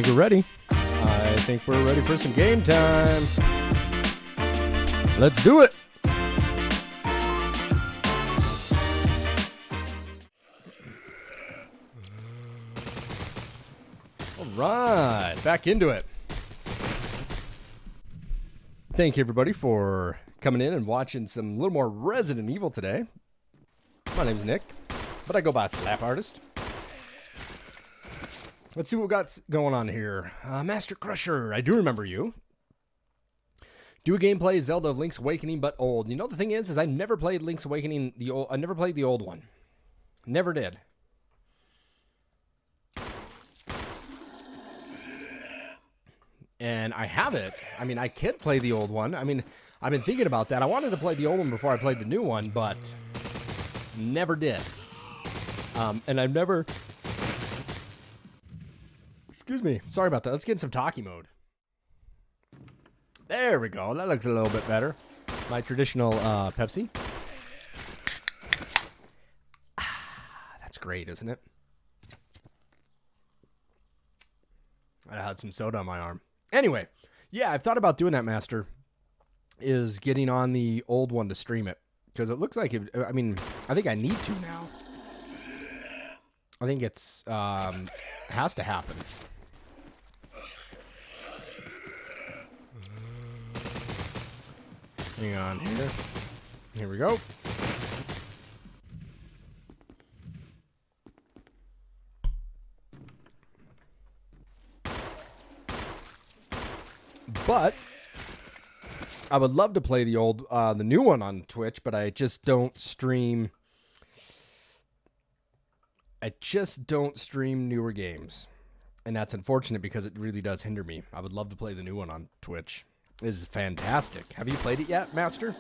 think we're ready. I think we're ready for some game time. Let's do it. All right, back into it. Thank you, everybody, for coming in and watching some little more Resident Evil today. My name's Nick, but I go by slapartist. Let's see what we got going on here. Master Crusher, I do remember you. Do a gameplay Zelda of Link's Awakening, but old. You know, the thing is I never played Link's Awakening, I never played the old one. Never did. And I have it. I mean, I could play the old one. I mean, I've been thinking about that. I wanted to play the old one before I played the new one, but never did. And I've never... Excuse me. Sorry about that. Let's get in some talkie mode. There we go. That looks a little bit better. My traditional Pepsi. That's great, isn't it? I had some soda on my arm. Anyway, yeah, I've thought about doing that, Master. Is getting on the old one to stream it. Because it looks like it... I mean, I think I need to now. I think it's... has to happen. Hang on here. Here we go. But I would love to play the new one on Twitch, but I just don't stream. I just don't stream newer games. And that's unfortunate because it really does hinder me. I would love to play the new one on Twitch. It is fantastic. Have you played it yet, Master?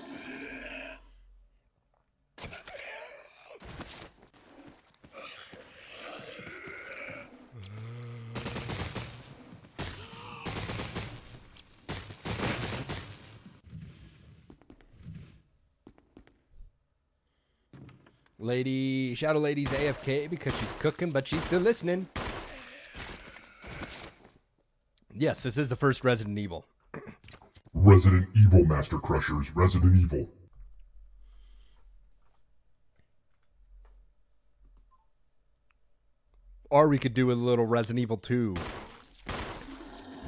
Shadow Lady's AFK because she's cooking, but she's still listening. Yes, this is the first Resident Evil. Resident Evil, Master Crushers. Resident Evil. Or we could do a little Resident Evil 2.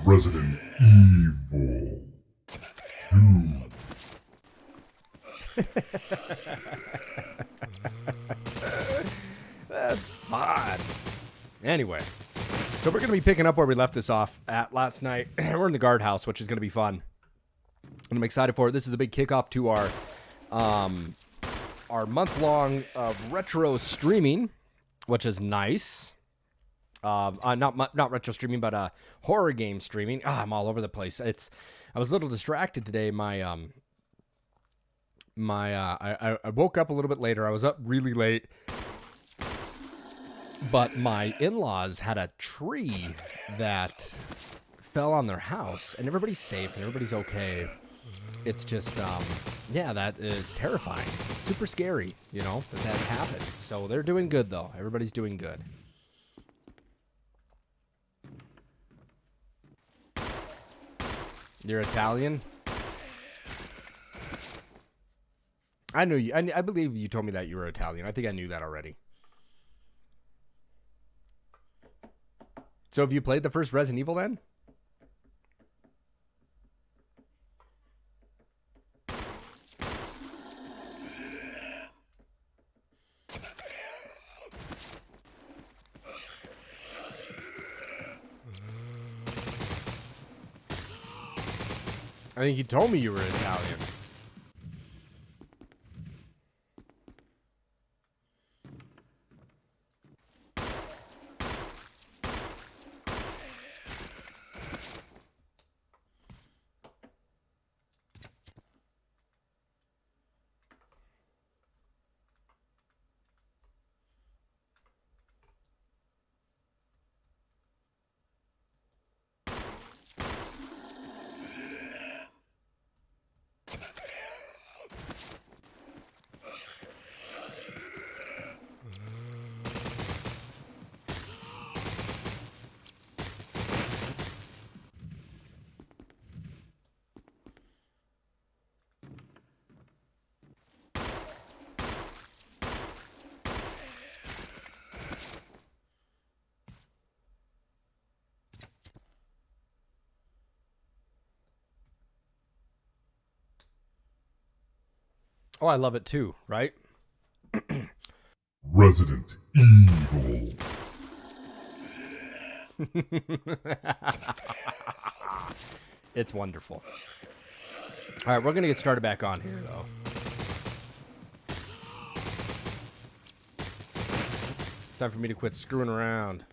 Resident Evil 2. That's fun. Anyway, so we're going to be picking up where we left this off at last night. We're in the guardhouse, which is going to be fun. And I'm excited for it. This is the big kickoff to our month-long retro streaming, which is nice. Not retro streaming, but horror game streaming. I'm all over the place. I was a little distracted today. I woke up a little bit later. I was up really late. But my in-laws had a tree that fell on their house, and everybody's safe and everybody's okay. It's just, yeah, that is terrifying. Super scary, you know, that happened. So they're doing good, though. Everybody's doing good. You're Italian? I knew you. I believe you told me that you were Italian. I think I knew that already. So have you played the first Resident Evil then? I think you told me you were Italian. Oh, I love it too, right? Resident Evil. It's wonderful. All right, we're going to get started back on here, though. Time for me to quit screwing around.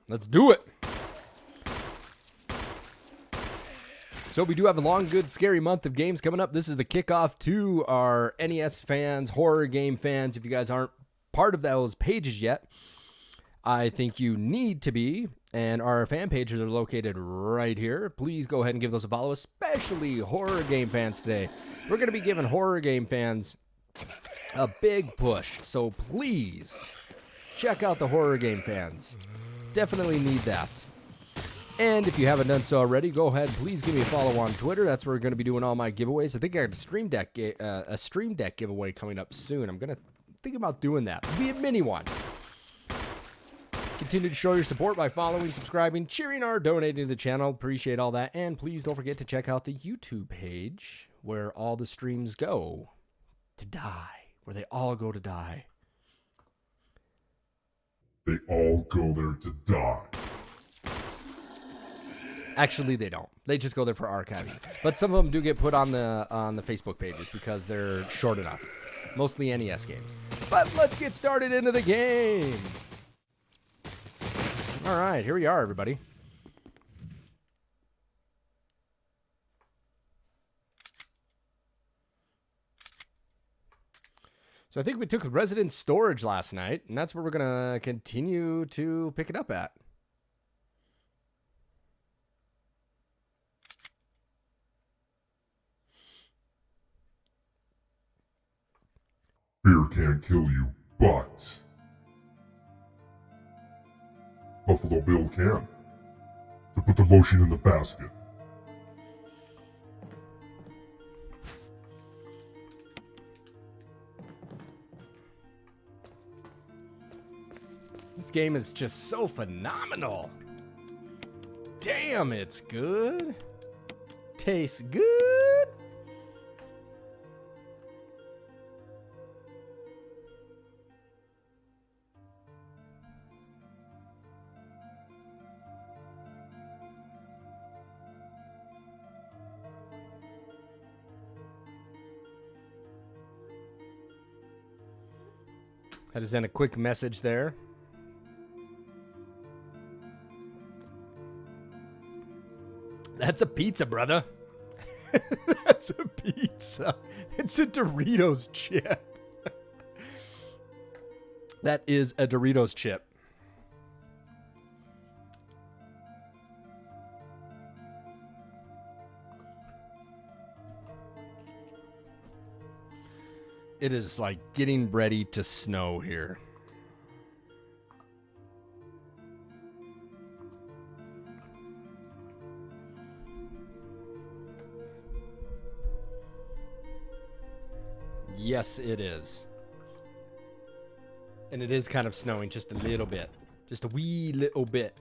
Let's do it. So we do have a long, good, scary month of games coming up. This is the kickoff to our NES fans, horror game fans. If you guys aren't part of those pages yet, I think you need to be. And our fan pages are located right here. Please go ahead and give those a follow, especially horror game fans today. We're going to be giving horror game fans a big push. So please check out the horror game fans. Definitely need that. And if you haven't done so already, go ahead. Please give me a follow on Twitter. That's where we're going to be doing all my giveaways. I think I got a Stream Deck giveaway coming up soon. I'm going to think about doing that. It'll be a mini one. Continue to show your support by following, subscribing, cheering, or donating to the channel. Appreciate all that. And please don't forget to check out the YouTube page where all the streams go to die. Where they all go to die. They all go there to die. Actually, they don't. They just go there for archiving. But some of them do get put on the Facebook pages because they're short enough. Mostly NES games. But let's get started into the game. All right, here we are, everybody. So I think we took resident storage last night, and that's where we're going to continue to pick it up at. Fear can't kill you, but Buffalo Bill can. To put the lotion in the basket. This game is just so phenomenal. Damn, it's good. Tastes good. I just sent a quick message there. That's a pizza, brother. That's a pizza. It's a Doritos chip. That is a Doritos chip. It is like getting ready to snow here. Yes, it is. And it is kind of snowing just a little bit. Just a wee little bit.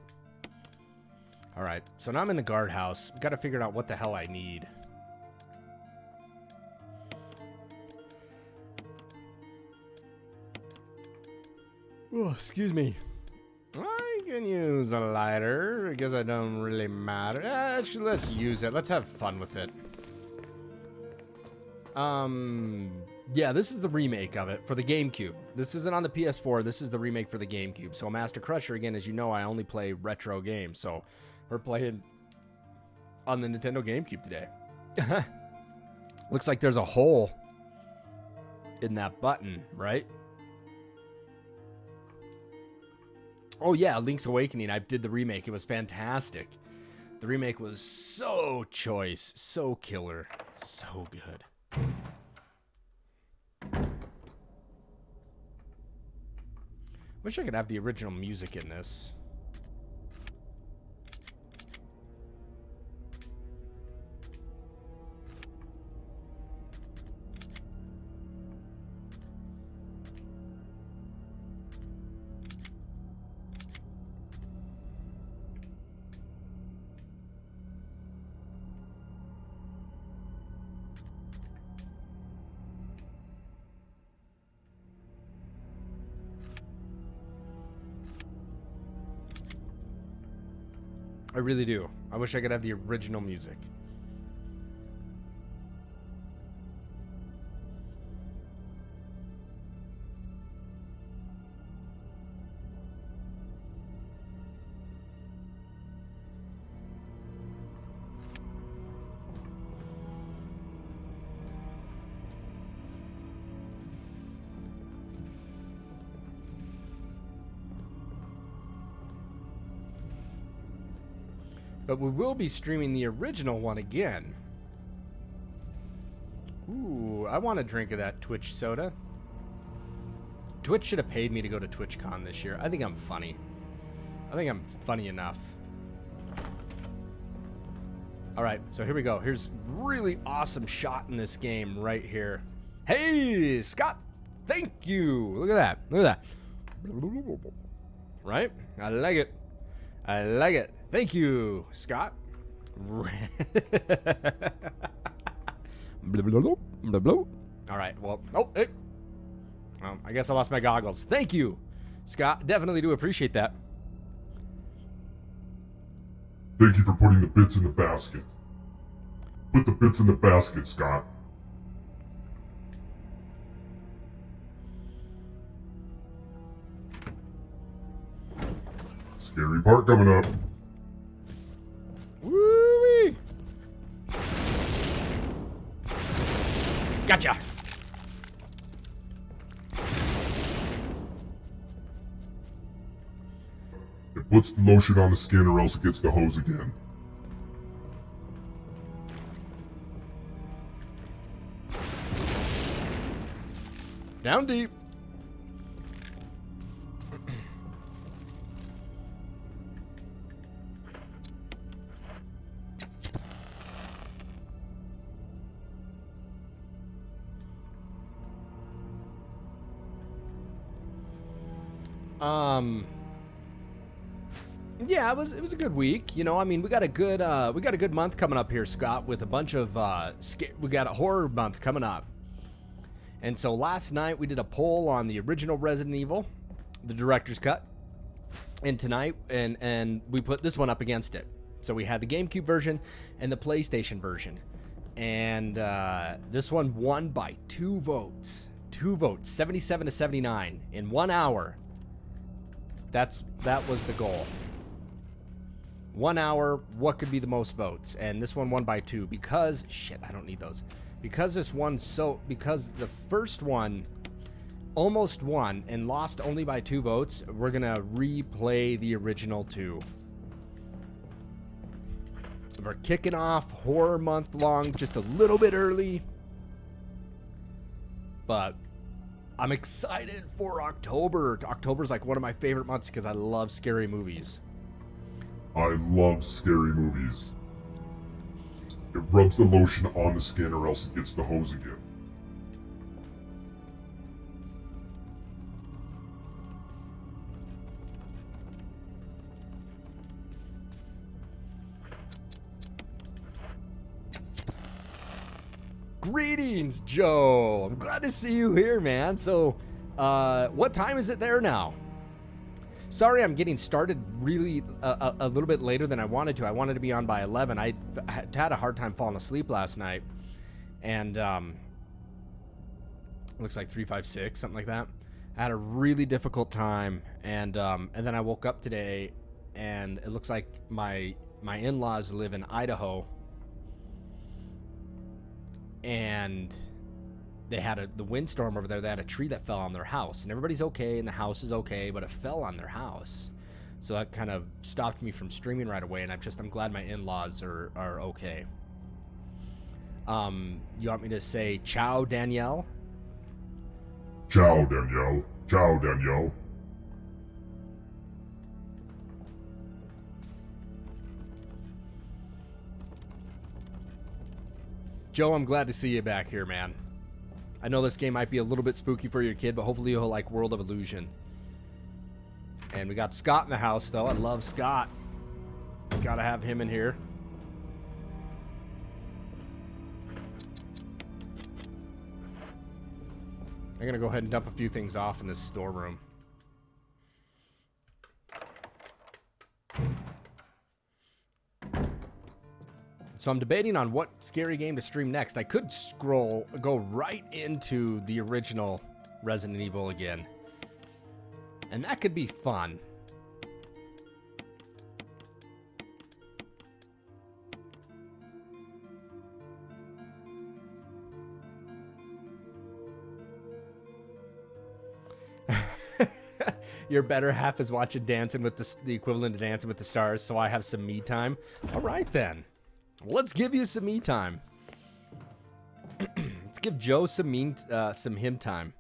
All right, so now I'm in the guardhouse. Got to figure out what the hell I need. Oh, excuse me. I can use a lighter because it don't really matter. Actually, let's use it. Let's have fun with it. Yeah, this is the remake of it for the GameCube. This isn't on the PS4. This is the remake for the GameCube. So Master Crusher, again, as you know, I only play retro games. So we're playing on the Nintendo GameCube today. Looks like there's a hole in that button, right? Oh yeah, Link's Awakening. I did the remake. It was fantastic. The remake was so choice, so killer, so good. Wish I could have the original music in this. I really do. I wish I could have the original music. But we will be streaming the original one again. Ooh, I want a drink of that Twitch soda. Twitch should have paid me to go to TwitchCon this year. I think I'm funny. I think I'm funny enough. Alright, so here we go. Here's really awesome shot in this game right here. Hey, Scott! Thank you! Look at that. Look at that. Right? I like it. I like it. Thank you, Scott. All right. Well, oh, hey. I guess I lost my goggles. Thank you, Scott. Definitely do appreciate that. Thank you for putting the bits in the basket. Put the bits in the basket, Scott. Scary part coming up. Woo-wee. Gotcha. It puts the lotion on the skin or else it gets the hose again. Down deep. Yeah, it was a good week. You know, I mean, we got a good month coming up here, Scott, with a bunch of we got a horror month coming up. And so last night we did a poll on the original Resident Evil, the director's cut. And tonight and we put this one up against it. So we had the GameCube version and the PlayStation version. And this one won by 2 votes. 2 votes, 77 to 79 in 1 hour. That was the goal. 1 hour, what could be the most votes? And this one won by 2 because, shit, I don't need those. Because because the first one almost won and lost only by 2 votes, we're gonna replay the original 2. We're kicking off horror month long just a little bit early. But I'm excited for October. October's like one of my favorite months because I love scary movies. I love scary movies. It rubs the lotion on the skin or else it gets the hose again. Greetings, Joe. I'm glad to see you here, man. So, what time is it there now? Sorry, I'm getting started really a little bit later than I wanted to. I wanted to be on by 11. I had a hard time falling asleep last night. And, looks like 356, something like that. I had a really difficult time. And then I woke up today, and it looks like my in-laws live in Idaho. And they had the windstorm over there. They had a tree that fell on their house, and everybody's okay, and the house is okay, but it fell on their house. So that kind of stopped me from streaming right away, and I'm glad my in-laws are okay. You want me to say ciao, Danielle? Ciao, Danielle. Ciao, Danielle. Joe, I'm glad to see you back here, man. I know this game might be a little bit spooky for your kid, but hopefully you'll like World of Illusion. And we got Scott in the house, though. I love Scott. Gotta have him in here. I'm gonna go ahead and dump a few things off in this storeroom. So I'm debating on what scary game to stream next. I could go right into the original Resident Evil again. And that could be fun. Your better half is watching Dancing with the equivalent of Dancing with the Stars, so I have some me time. All right, then. Let's give you some me time. Let's give Joe some him time.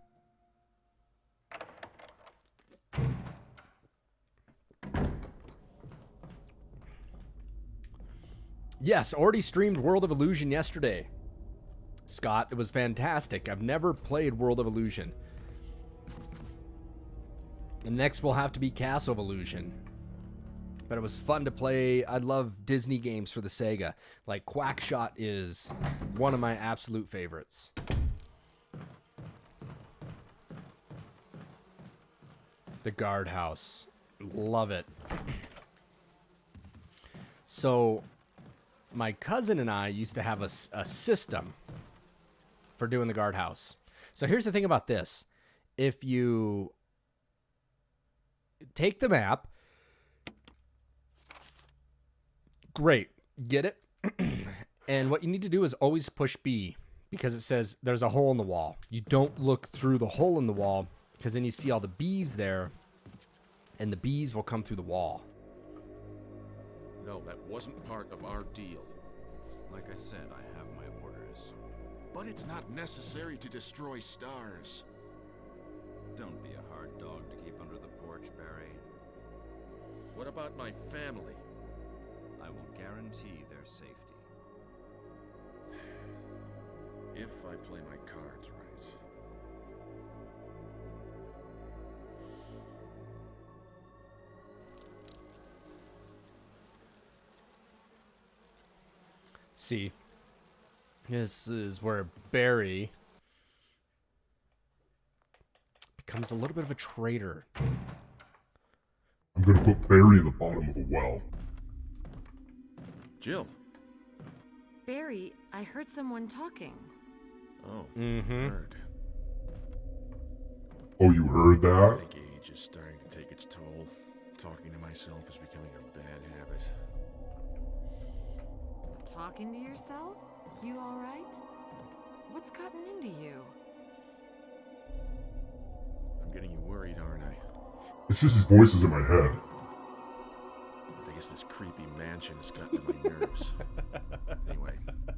Yes, already streamed World of Illusion yesterday. Scott, it was fantastic. I've never played World of Illusion. And next will have to be Castle of Illusion. But it was fun to play. I love Disney games for the Sega. Like Quackshot is one of my absolute favorites. The Guardhouse. Love it. So, my cousin and I used to have a system for doing the Guardhouse. So here's the thing about this. If you take the map, great, get it? And what you need to do is always push B, because it says there's a hole in the wall. You don't look through the hole in the wall, because then you see all the bees there, and the bees will come through the wall. No, that wasn't part of our deal. Like I said, I have my orders. But it's not necessary to destroy stars. Don't be a hard dog to keep under the porch, Barry. What about my family? I will guarantee their safety. If I play my cards right. See, this is where Barry becomes a little bit of a traitor. I'm gonna put Barry in the bottom of a well. Jill. Barry, I heard someone talking. Oh, Mm-hmm. heard. Oh, you heard I that? think age is starting to take its toll. Talking to myself is becoming a bad habit. Talking to yourself? You all right? What's gotten into you? I'm getting you worried, aren't I? It's just his voices in my head. I guess this creepy mansion has gotten to my nerves. Anyway, I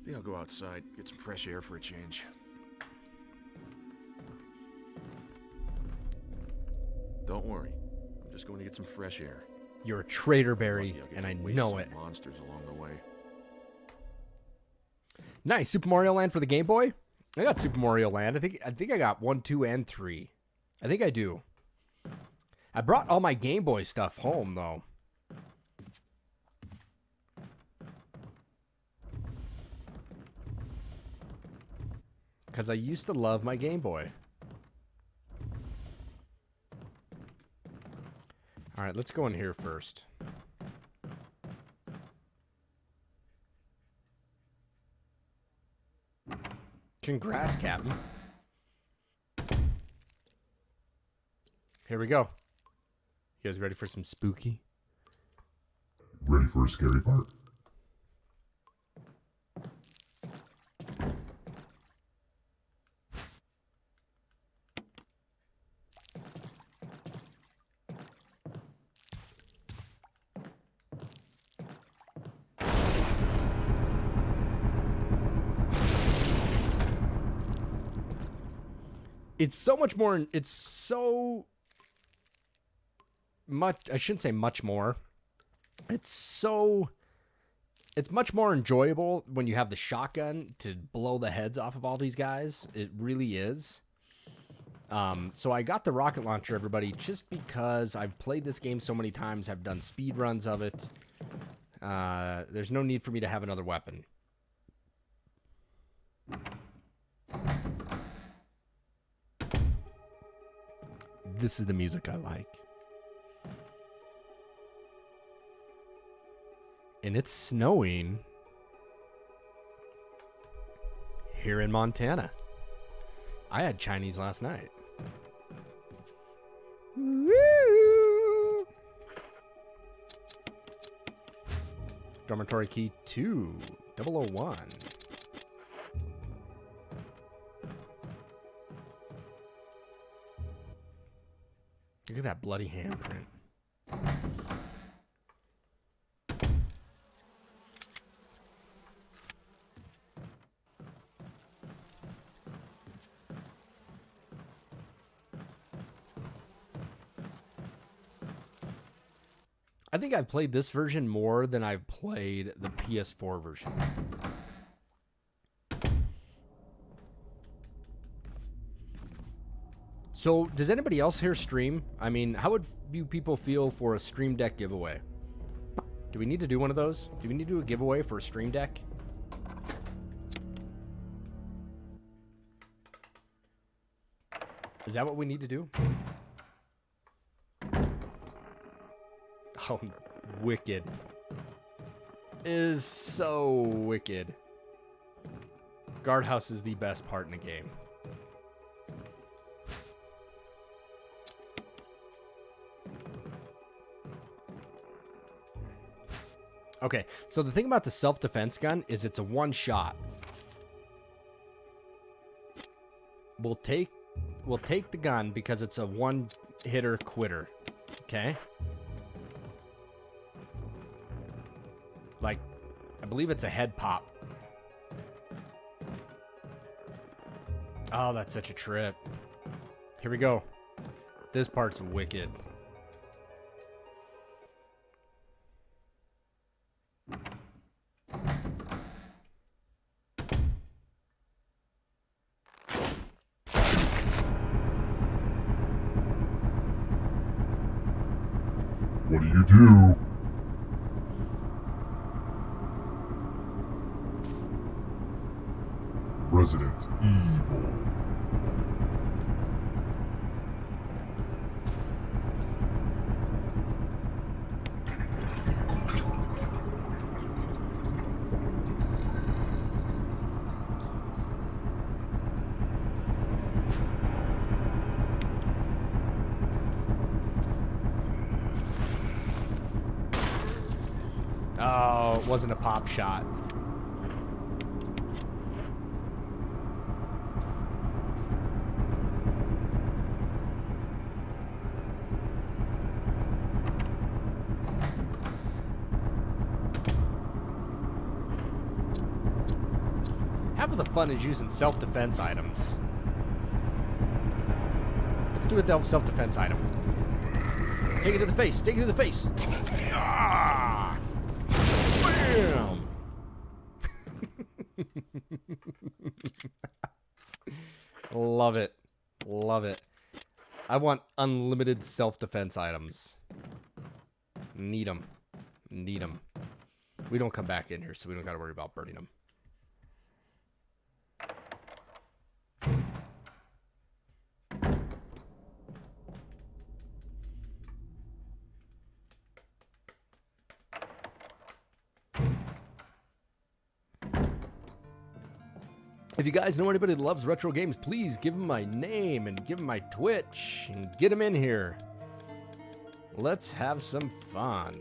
think I'll go outside, get some fresh air for a change. Don't worry, I'm just going to get some fresh air. You're a traitor, Barry, Lucky I'll get and to I waste know some it. monsters along the way. Nice. Super Mario Land for the Game Boy? I got Super Mario Land. I think I got 1, 2, and 3. I think I do. I brought all my Game Boy stuff home, though. Because I used to love my Game Boy. All right, let's go in here first. Congrats, Captain. Here we go. You guys ready for some spooky? Ready for a scary part? It's so much more. It's so much. I shouldn't say much more. It's much more enjoyable when you have the shotgun to blow the heads off of all these guys. It really is. So I got the rocket launcher, everybody, just because I've played this game so many times. I've done speed runs of it. There's no need for me to have another weapon. This is the music I like. And it's snowing here in Montana. I had Chinese last night. Woo! Dormitory key 2, 001. Look at that bloody handprint. I think I've played this version more than I've played the PS4 version. So, does anybody else here stream? I mean, how would you people feel for a Stream Deck giveaway? Do we need to do one of those? Do we need to do a giveaway for a Stream Deck? Is that what we need to do? Oh, wicked. Is so wicked. Guardhouse is the best part in the game. Okay, so the thing about the self-defense gun is it's a one-shot. We'll take the gun because it's a one-hitter quitter. Okay? Like, I believe it's a head pop. Oh, that's such a trip. Here we go. This part's wicked. What do you do? Resident Evil. Oh, it wasn't a pop shot. Half of the fun is using self-defense items. Let's do a self-defense item. Take it to the face. Take it to the face. Ah! Bam! Love it. Love it. I want unlimited self-defense items. Need them. Need them. We don't come back in here, so we don't got to worry about burning them. If you guys know anybody that loves retro games, please give them my name and give them my Twitch and get them in here. Let's have some fun.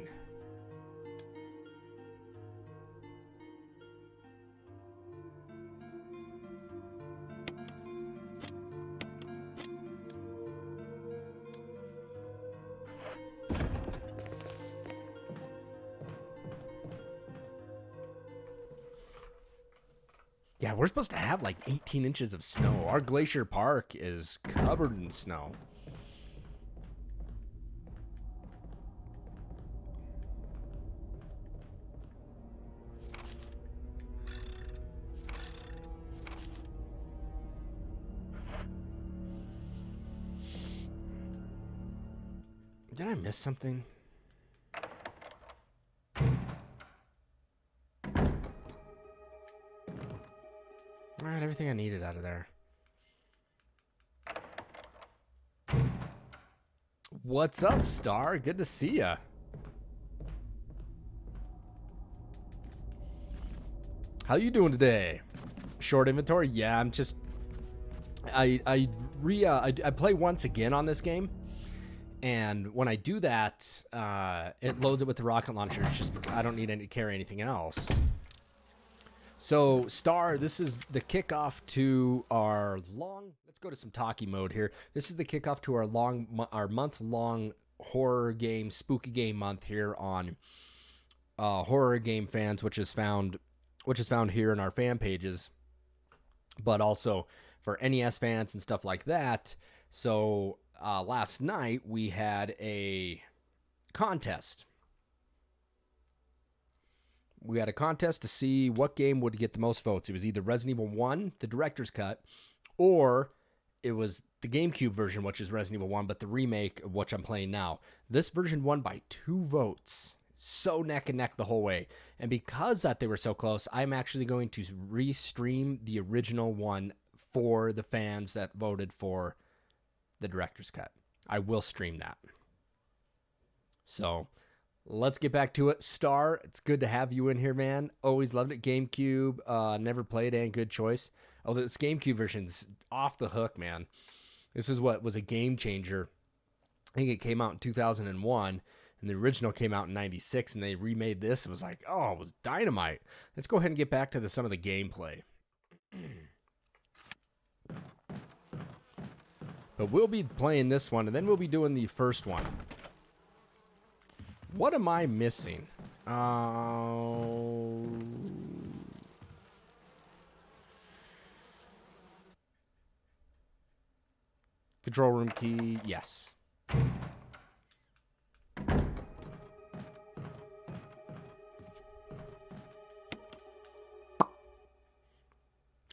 Yeah, we're supposed to have like 18 inches of snow. Our Glacier Park is covered in snow. Did I miss something? All right, everything I needed out of there. What's up, Star? Good to see ya. How you doing today? Short inventory? Yeah, I'm just I play once again on this game, and when I do that, it loads it with the rocket launcher. It's just I don't need to carry anything else. So Star, this is the kickoff to our long. Let's go to some talkie mode here. This is the kickoff to our month-long horror game, spooky game month here on Horror Game Fans, which is found here in our fan pages, but also for NES fans and stuff like that. So last night we had a contest. We had a contest to see what game would get the most votes. It was either Resident Evil 1, the director's cut, or it was the GameCube version, which is Resident Evil 1, but the remake of which I'm playing now. This version won by 2 votes. So neck and neck the whole way. And because that they were so close, I'm actually going to restream the original one for the fans that voted for the director's cut. I will stream that. So let's get back to it. Star, it's good to have you in here, man. Always loved it. GameCube, never played, and good choice. Oh, this GameCube version's off the hook, man. This is what was a game changer. I think it came out in 2001, and the original came out in 96, and they remade this. It was like, oh, it was dynamite. Let's go ahead and get back to some of the gameplay. But we'll be playing this one, and then we'll be doing the first one. What am I missing? Control room key, yes.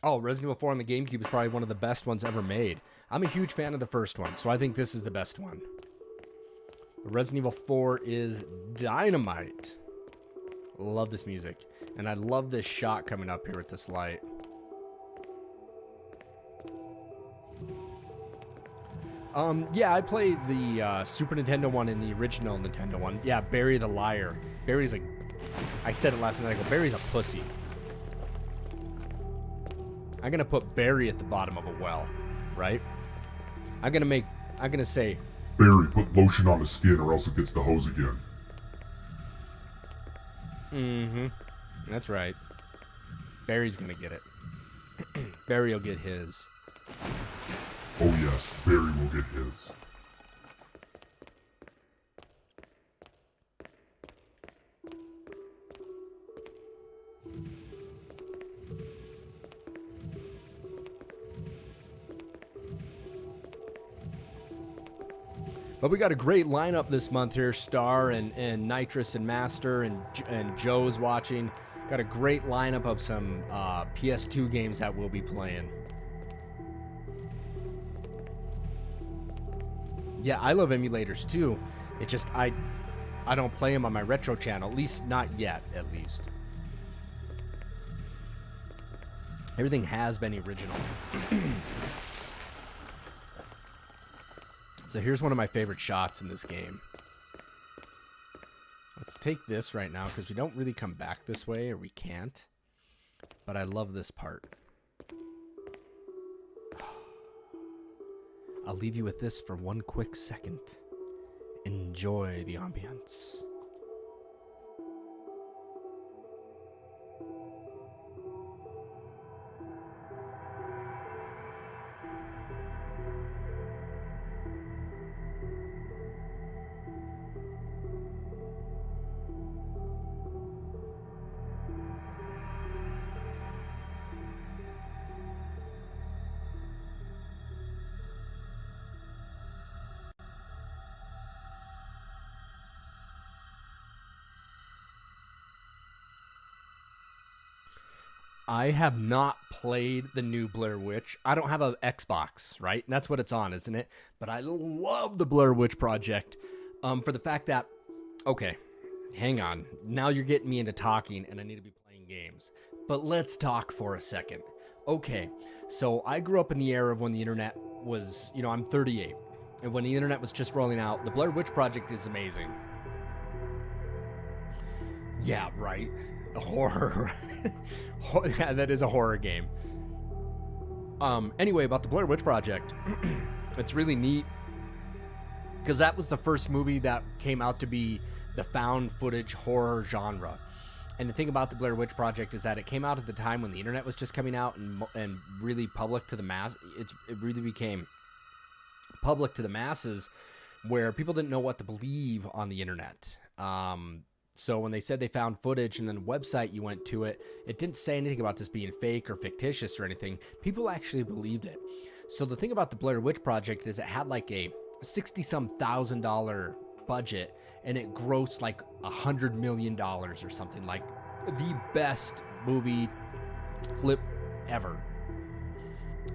Oh, Resident Evil 4 on the GameCube is probably one of the best ones ever made. I'm a huge fan of the first one, so I think this is the best one. Resident Evil 4 is dynamite. Love this music. And I love this shot coming up here with this light. Yeah, I played the Super Nintendo one and the original Nintendo one. Yeah, Barry the Liar. Barry's a... I said it last night. I go, Barry's a pussy. I'm going to put Barry at the bottom of a well, right? I'm going to say... Barry, put lotion on the skin or else it gets the hose again. Mm-hmm. That's right. Barry's going to get it. Barry will get his. Oh yes, Barry will get his. But we got a great lineup this month here. Star and Nitrous and Master and Joe's watching. Got a great lineup of some PS2 games that we'll be playing. Yeah, I love emulators too. It just I don't play them on my retro channel, at least not yet, at least. Everything has been original. So here's one of my favorite shots in this game. Let's take this right now because we don't really come back this way, or we can't. But I love this part. I'll leave you with this for one quick second. Enjoy the ambience. I have not played the new Blair Witch. I don't have an Xbox, right? And that's what it's on, isn't it? But I love the Blair Witch Project for the fact that, okay, hang on. Now you're getting me into talking and I need to be playing games. But let's talk for a second. Okay, so I grew up in the era of when the internet was, I'm 38. And when the internet was just rolling out, the Blair Witch Project is amazing. Yeah, right. Horror. Yeah, that is a horror game. Anyway, about the Blair Witch Project. It's really neat because that was the first movie that came out to be the found footage horror genre. And the thing about the Blair Witch Project is that it came out at the time when the internet was just coming out and really public to the mass. It really became public to the masses, where people didn't know what to believe on the internet. So when they said they found footage and then the website you went to it didn't say anything about this being fake or fictitious or anything. People actually believed it. So the thing about the Blair Witch Project is it had like a $60,000 budget and it grossed like $100 million or something, like the best movie flip ever.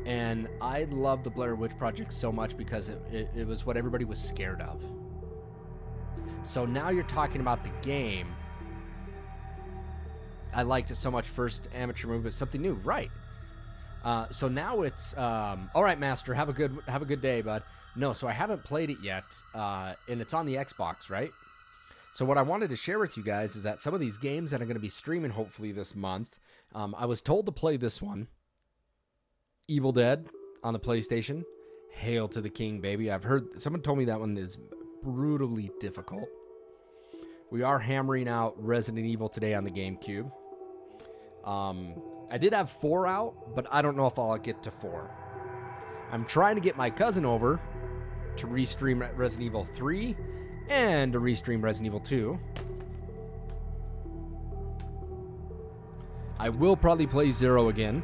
And I love the Blair Witch Project so much because it was what everybody was scared of. So now you're talking about the game. I liked it so much. First amateur movie, but something new, right? So now it's all right, Master. Have a good day, bud. No, so I haven't played it yet, and it's on the Xbox, right? So what I wanted to share with you guys is that some of these games that I'm going to be streaming hopefully this month, I was told to play this one, Evil Dead on the PlayStation. Hail to the King, baby. I've heard someone told me that one is brutally difficult. We are hammering out Resident Evil today on the GameCube. I did have 4 out, but I don't know if I'll get to 4. I'm trying to get my cousin over to restream Resident Evil 3 and to restream Resident Evil 2. I will probably play 0 again.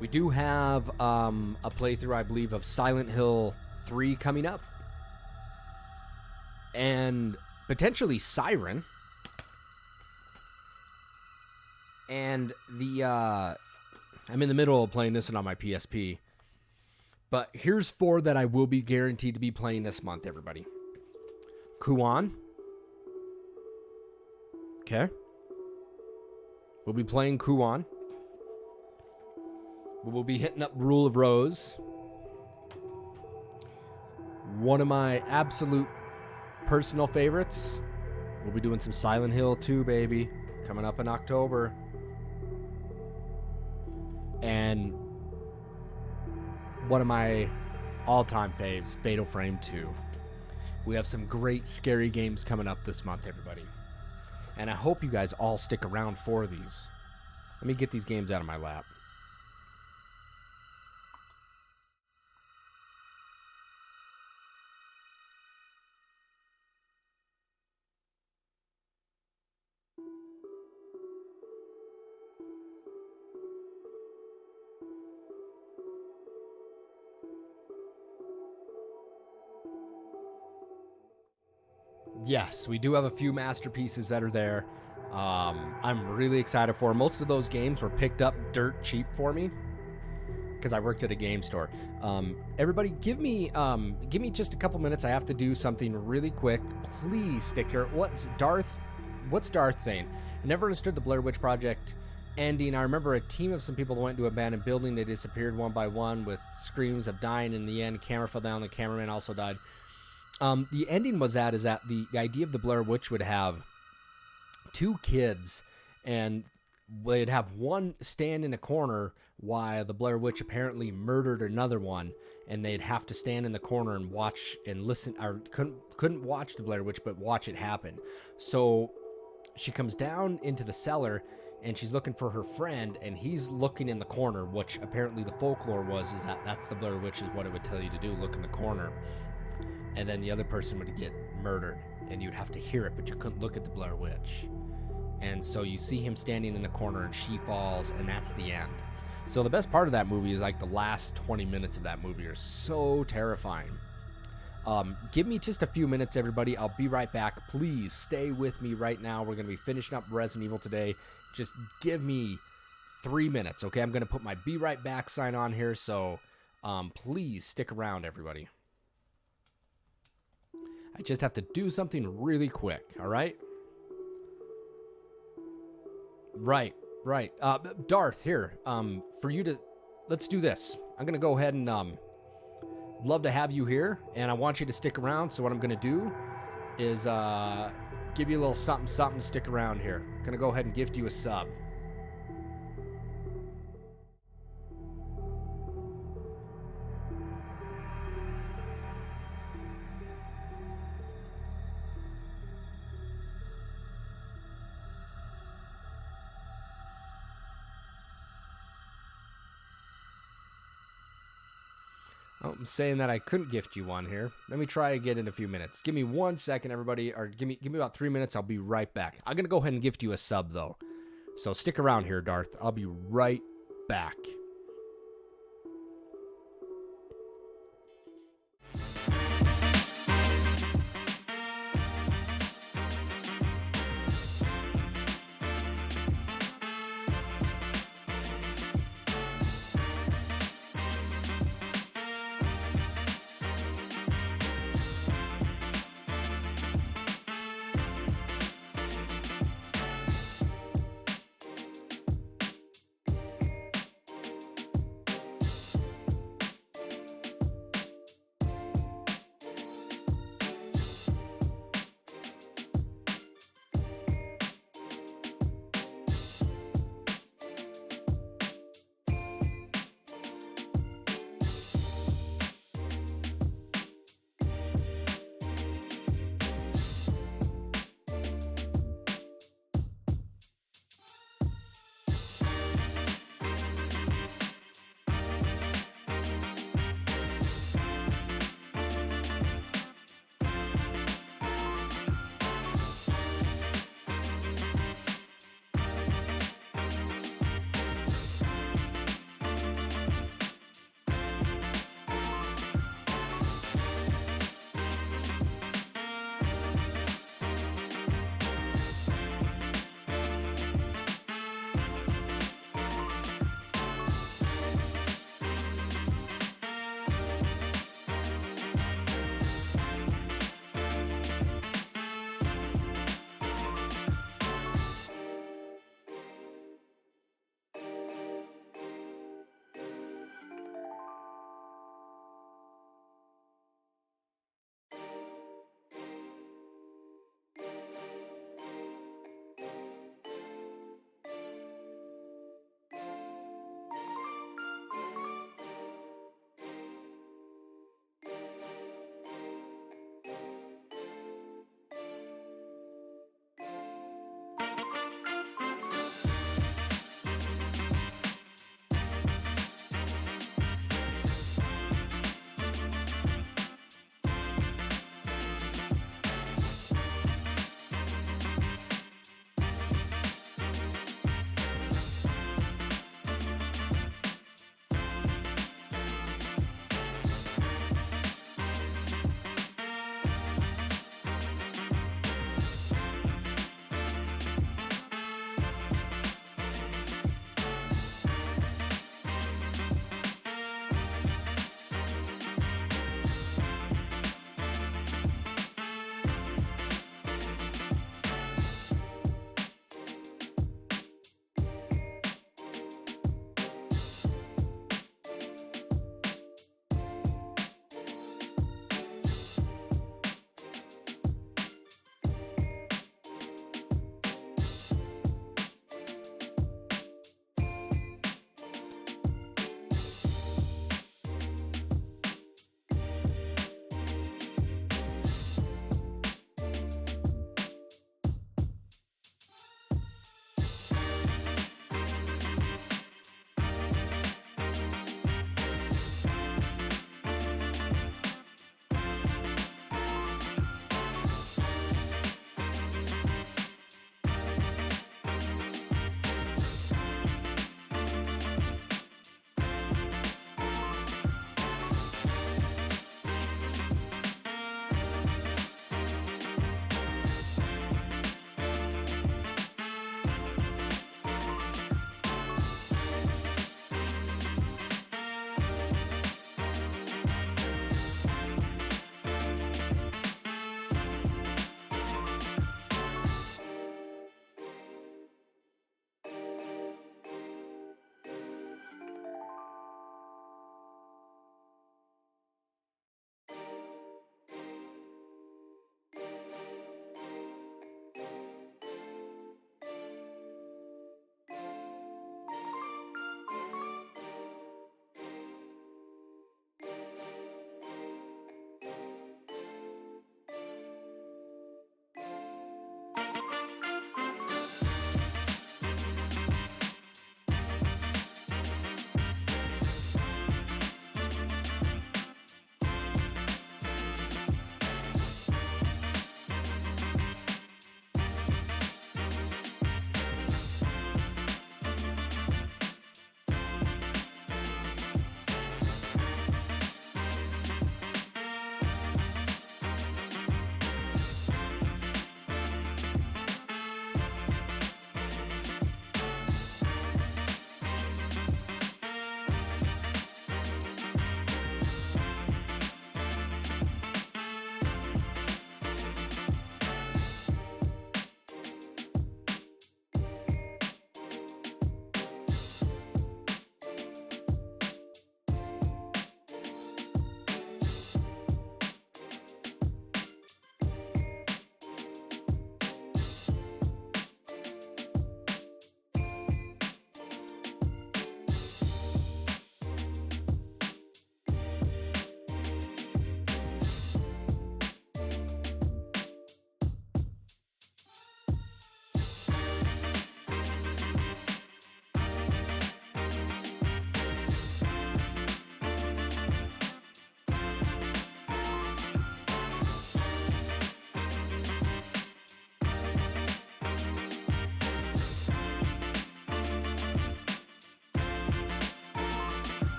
We do have a playthrough, I believe, of Silent Hill 3 coming up. And potentially Siren. And I'm in the middle of playing this one on my PSP. But here's 4 that I will be guaranteed to be playing this month, everybody. Kuon. Okay. We'll be playing Kuon. We'll be hitting up Rule of Rose. One of my absolute personal favorites. We'll be doing some Silent Hill 2, baby. Coming up in October. And one of my all-time faves, Fatal Frame 2. We have some great scary games coming up this month, everybody. And I hope you guys all stick around for these. Let me get these games out of my lap. Yes, we do have a few masterpieces that are there. I'm really excited for them. Most of those games were picked up dirt cheap for me because I worked at a game store. Everybody, give me just a couple minutes. I have to do something really quick. Please stick here. What's Darth saying? I never understood the Blair Witch Project ending. I remember a team of some people that went to an abandoned building. They disappeared one by one with screams of dying. In the end, camera fell down. The cameraman also died. The ending was that the idea of the Blair Witch would have 2 kids, and they'd have one stand in a corner while the Blair Witch apparently murdered another one, and they'd have to stand in the corner and watch and listen, or couldn't watch the Blair Witch, but watch it happen. So she comes down into the cellar, and she's looking for her friend, and he's looking in the corner, which apparently the folklore is that that's the Blair Witch is what it would tell you to do, look in the corner. And then the other person would get murdered, and you'd have to hear it, but you couldn't look at the Blair Witch. And so you see him standing in the corner, and she falls, and that's the end. So the best part of that movie is like the last 20 minutes of that movie are so terrifying. Give me just a few minutes, everybody. I'll be right back. Please stay with me right now. We're going to be finishing up Resident Evil today. Just give me 3 minutes, okay? I'm going to put my be right back sign on here, so please stick around, everybody. I just have to do something really quick, all right? Right. Darth, here, for you to, let's do this. I'm going to go ahead and love to have you here, and I want you to stick around, so what I'm going to do is give you a little something, something. Stick around here. Gonna go ahead and gift you a sub. Oh, I'm saying that I couldn't gift you one here. Let me try again in a few minutes. Give me 1 second, everybody, or give me about 3 minutes. I'll be right back. I'm gonna go ahead and gift you a sub though, so stick around here, Darth. I'll be right back.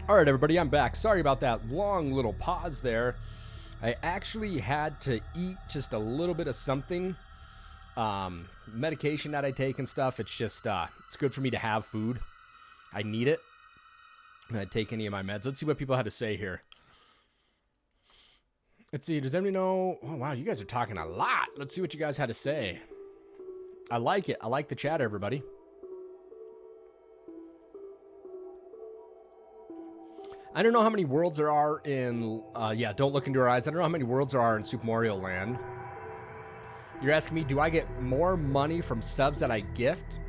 All right, everybody, I'm back. Sorry about that long little pause there. I actually had to eat just a little bit of something. Medication that I take and stuff. It's just, it's good for me to have food. I need it. And I take any of my meds. Let's see what people had to say here. Let's see. Does anybody know? Oh, wow. You guys are talking a lot. Let's see what you guys had to say. I like it. I like the chat, everybody. I don't know how many worlds there are in, yeah, don't look into her eyes. I don't know how many worlds there are in Super Mario Land. You're asking me, do I get more money from subs that I gift?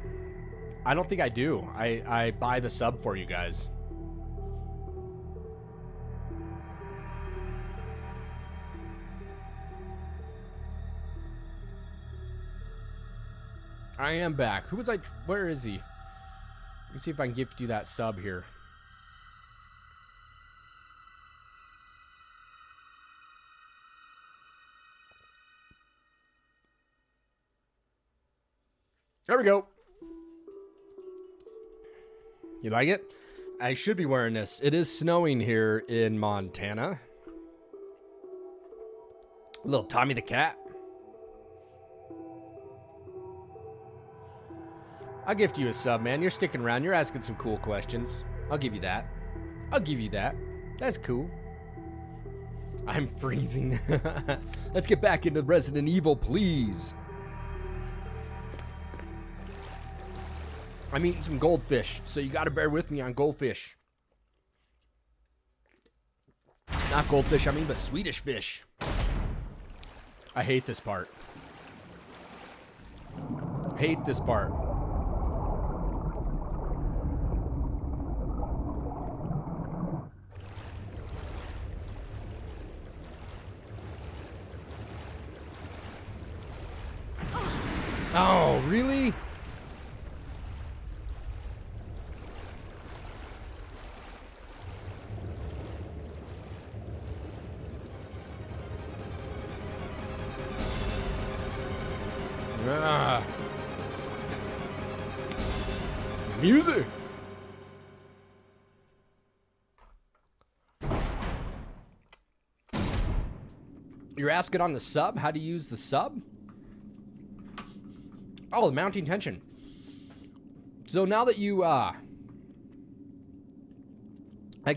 I don't think I do. I buy the sub for you guys. I am back. Who was I? Where is he? Let me see if I can gift you that sub here. There we go. You like it? I should be wearing this. It is snowing here in Montana. Little Tommy the cat. I'll gift you a sub, man. You're sticking around. You're asking some cool questions. I'll give you that. I'll give you that. That's cool. I'm freezing. Let's get back into Resident Evil, please. I'm eating some goldfish, so you gotta bear with me on goldfish. Not goldfish, I mean, but Swedish fish. I hate this part. Hate this part. Oh, really? Ah. Music. You're asking on the sub how to use the sub? Oh, the mounting tension. So now that you, I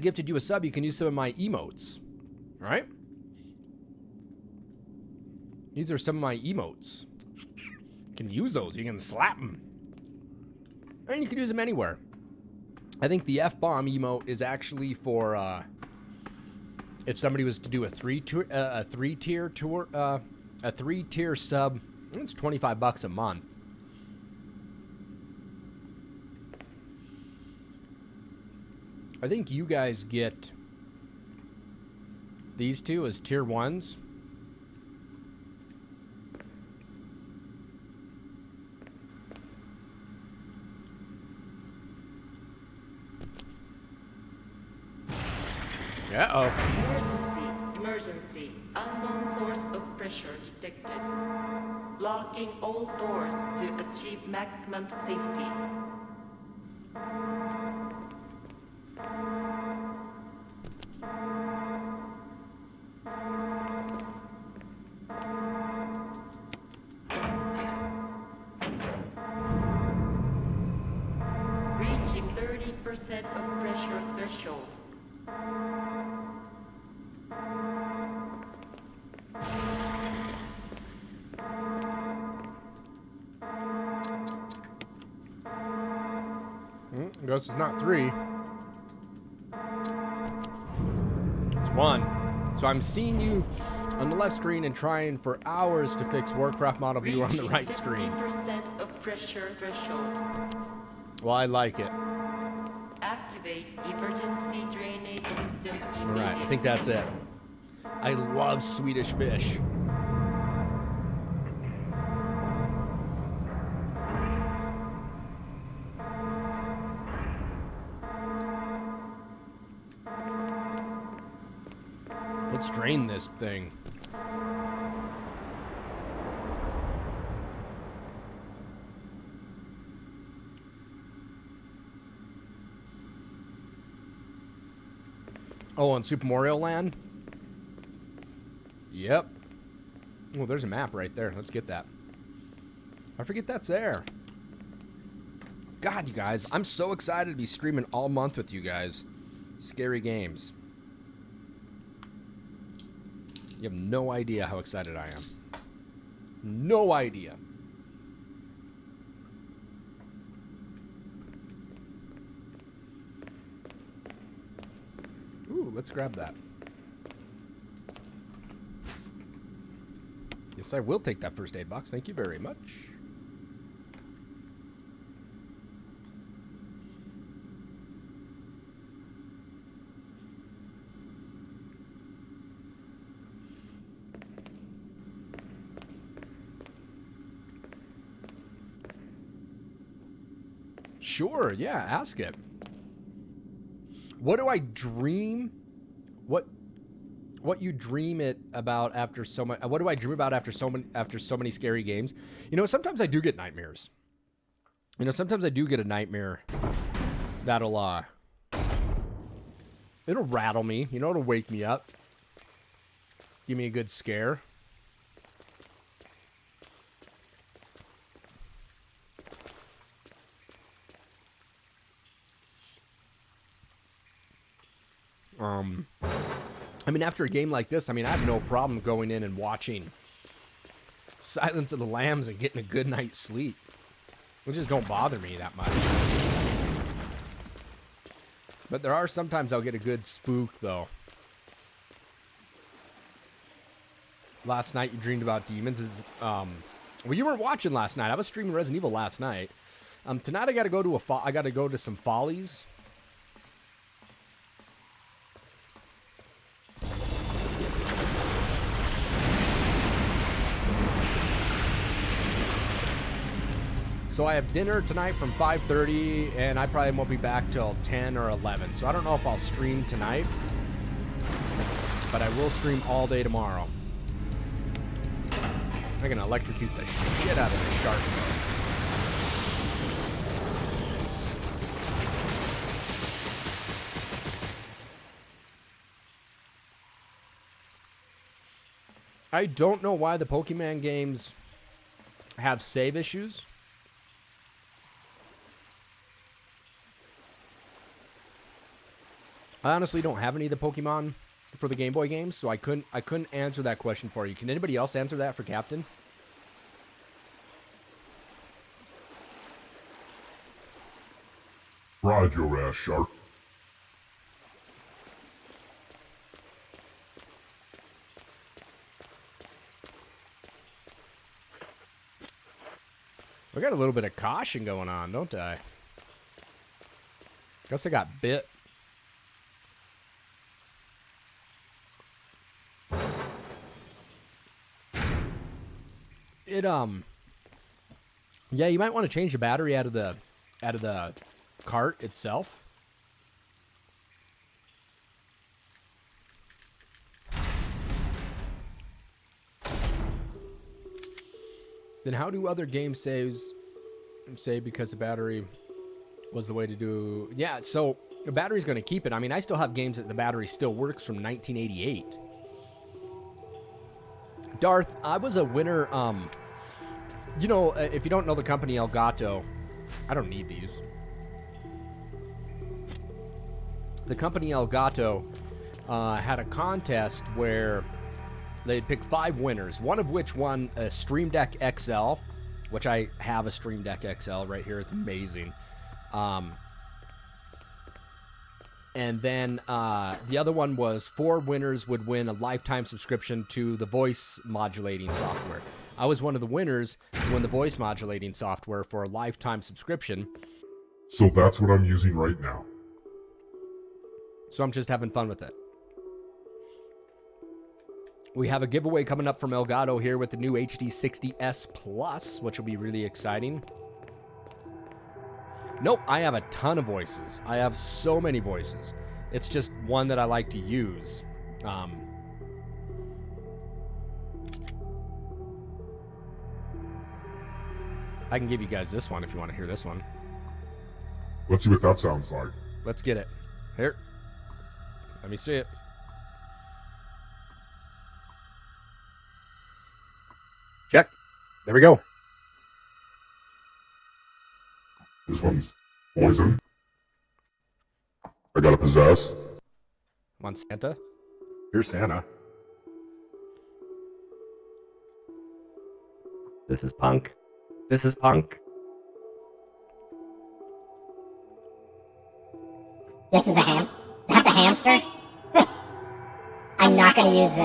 gifted you a sub, you can use some of my emotes. All right? These are some of my emotes. You can use those. You can slap them. And you can use them anywhere. I think the F-bomb emote is actually for, if somebody was to do a three-tier sub, it's $25 a month. I think you guys get these two as tier 1s. Uh-oh. Emergency. Unknown source of pressure detected. Locking all doors to achieve maximum safety. Reaching 30% of pressure threshold. I guess it's not 3. It's 1. So I'm seeing you on the left screen and trying for hours to fix Warcraft model viewer on the right screen. 50% of pressure threshold. Well, I like it. Activate emergency drainage system immediately. All right, I think that's it. I love Swedish fish. Let's drain this thing. Oh, on Super Mario Land? Yep. Oh, there's a map right there. Let's get that. I forget that's there. God, you guys. I'm so excited to be streaming all month with you guys. Scary games. You have no idea how excited I am. No idea. Ooh, let's grab that. Yes, I will take that first aid box. Thank you very much. Sure, yeah, ask it. What do I dream? What you dream it about after so much? What do I dream about after so many scary games? You know, sometimes I do get nightmares. You know, sometimes I do get a nightmare that'll it'll rattle me. You know, it'll wake me up, give me a good scare. I mean, after a game like this, I mean, I have no problem going in and watching Silence of the Lambs and getting a good night's sleep. It just don't bother me that much. But there are sometimes I'll get a good spook, though. Last night you dreamed about demons. Well, you weren't watching last night. I was streaming Resident Evil last night. Tonight I got to go to some Follies. So I have dinner tonight from 5:30, and I probably won't be back till 10 or 11. So I don't know if I'll stream tonight, but I will stream all day tomorrow. I'm gonna electrocute the shit out of this shark. I don't know why the Pokemon games have save issues. I honestly don't have any of the Pokemon for the Game Boy games, so I couldn't answer that question for you. Can anybody else answer that for Captain? Fried your ass, shark. I got a little bit of caution going on, don't I? Guess I got bit. Yeah, you might want to change the battery out of the cart itself. Then how do other game saves say because the battery was the way to do? Yeah, so the battery's going to keep it. I mean, I still have games that the battery still works from 1988. Darth, I was a winner. You know, if you don't know the company Elgato, I don't need these. The company Elgato had a contest where they'd pick 5 winners, one of which won a Stream Deck XL, which I have a Stream Deck XL right here. It's amazing. And then the other one was 4 winners would win a lifetime subscription to the voice modulating software. I was one of the winners to win the voice modulating software for a lifetime subscription. So that's what I'm using right now. So I'm just having fun with it. We have a giveaway coming up from Elgato here with the new HD60S Plus, which will be really exciting. Nope, I have a ton of voices. I have so many voices. It's just one that I like to use. I can give you guys this one if you want to hear this one. Let's see what that sounds like. Let's get it. Here. Let me see it. Check. There we go. This one's poison. I gotta possess. Come on, Santa. Here's Santa. This is punk. This is punk. This is a that's a hamster? I'm not gonna use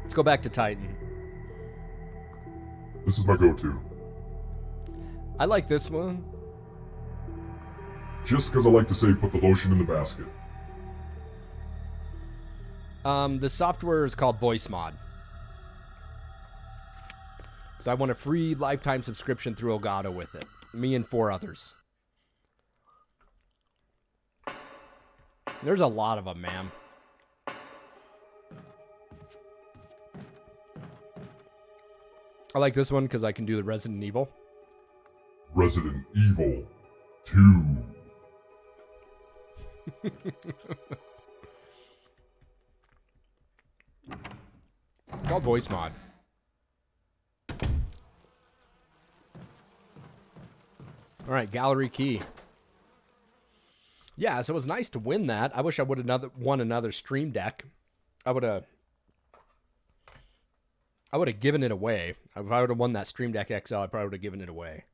Let's go back to Titan. This is my go-to. I like this one. Just because I like to say put the lotion in the basket. The software is called Voice Mod. So I want a free lifetime subscription through Elgato with it. Me and 4 others. There's a lot of them, man. I like this one because I can do the Resident Evil. Resident Evil 2. It's called Voice Mod. All right, gallery key. Yeah, so it was nice to win that. I wish I would have won another Stream Deck. I would have given it away. If I would have won that Stream Deck XL, I probably would have given it away.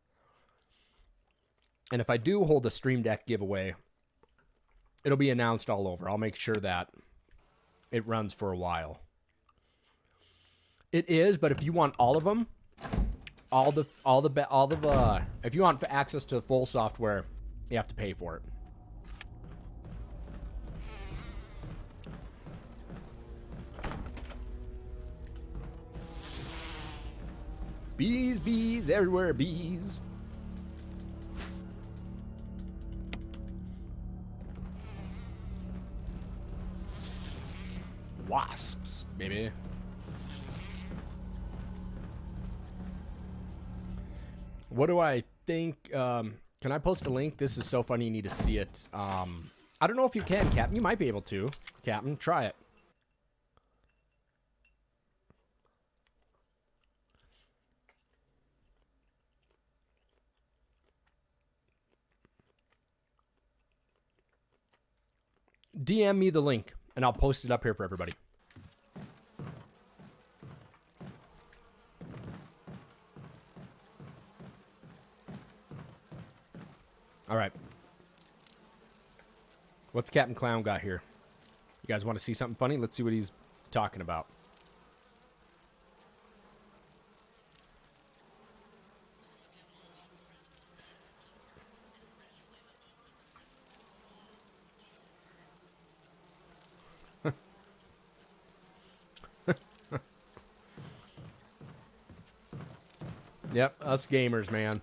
And if I do hold a Stream Deck giveaway, it'll be announced all over. I'll make sure that it runs for a while. It is, but if you want all of them, if you want access to full software, you have to pay for it. Bees, bees, everywhere, bees. Wasps, baby. What do I think? Can I post a link? This is so funny, you need to see it. I don't know if you can, Captain. You might be able to. Captain, try it. DM me the link, and I'll post it up here for everybody. All right. What's Captain Clown got here? You guys want to see something funny? Let's see what he's talking about. Yep, us gamers, man.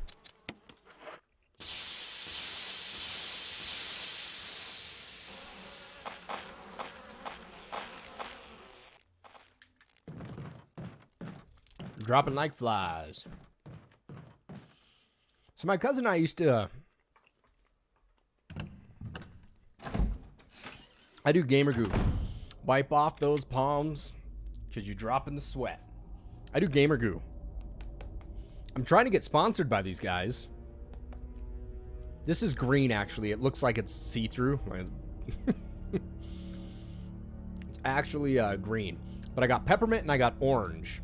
Dropping like flies. So my cousin and I used to... I do gamer goo. Wipe off those palms because you're dropping the sweat. I do gamer goo. I'm trying to get sponsored by these guys. This is green, actually. It looks like it's see-through. It's actually green. But I got peppermint and I got orange.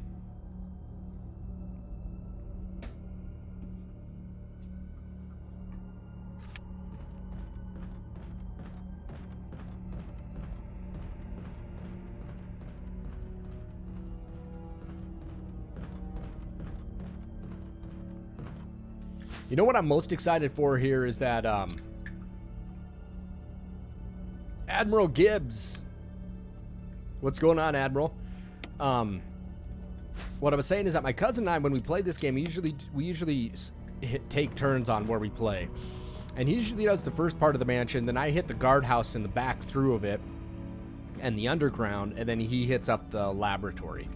You know what I'm most excited for here is that Admiral Gibbs. What's going on, Admiral? What I was saying is that my cousin and I, when we play this game, we usually take turns on where we play. And he usually does the first part of the mansion, then I hit the guardhouse in the back through of it and the underground, and then he hits up the laboratory.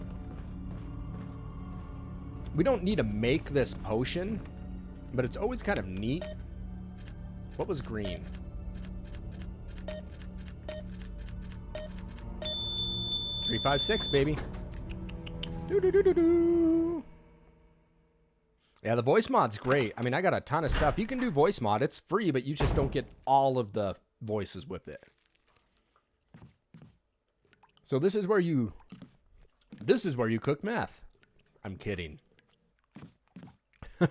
We don't need to make this potion, but it's always kind of neat. What was green? 356, baby. Do-do-do-do-do. Yeah, the voice mod's great. I mean, I got a ton of stuff. You can do voice mod. It's free, but you just don't get all of the voices with it. So this is where you cook meth. I'm kidding. This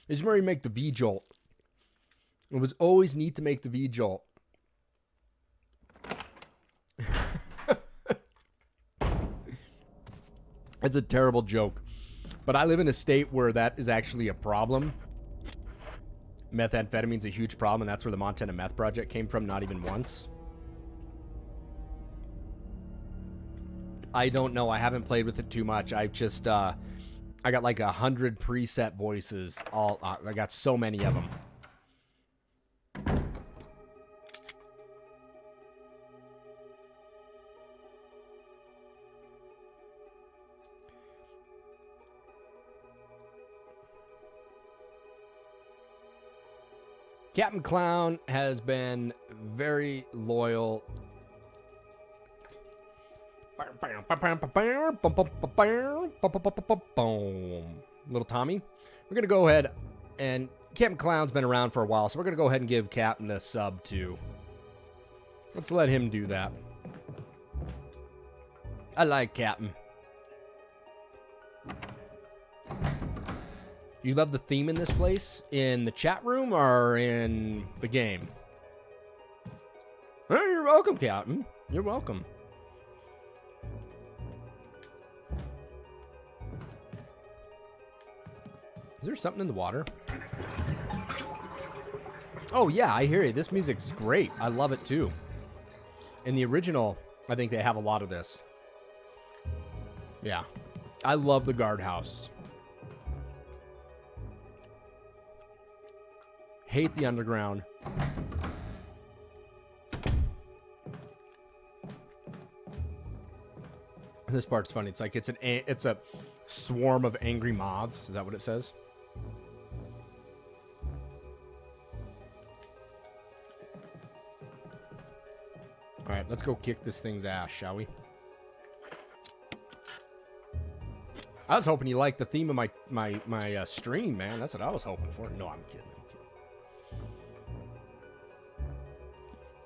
is where you make the V-Jolt. It was always neat to make the V-Jolt. It's a terrible joke. But I live in a state where that is actually a problem. Methamphetamine's a huge problem, and that's where the Montana Meth Project came from, not even once. I don't know. I haven't played with it too much. I just, I got like 100 preset voices. I got so many of them. Captain Clown has been very loyal. Little Tommy. We're going to go ahead and Captain Clown's been around for a while, so we're going to go ahead and give Captain a sub too. Let's let him do that. I like Captain. You love the theme in this place? In the chat room or in the game? Oh, you're welcome, Captain. You're welcome. Is there something in the water? Oh, yeah, I hear you. This music's great. I love it, too. In the original, I think they have a lot of this. Yeah. I love the guardhouse. Hate the underground. This part's funny. It's like it's a swarm of angry moths. Is that what it says? All right, let's go kick this thing's ass, shall we? I was hoping you liked the theme of my stream, man. That's what I was hoping for. No, I'm kidding.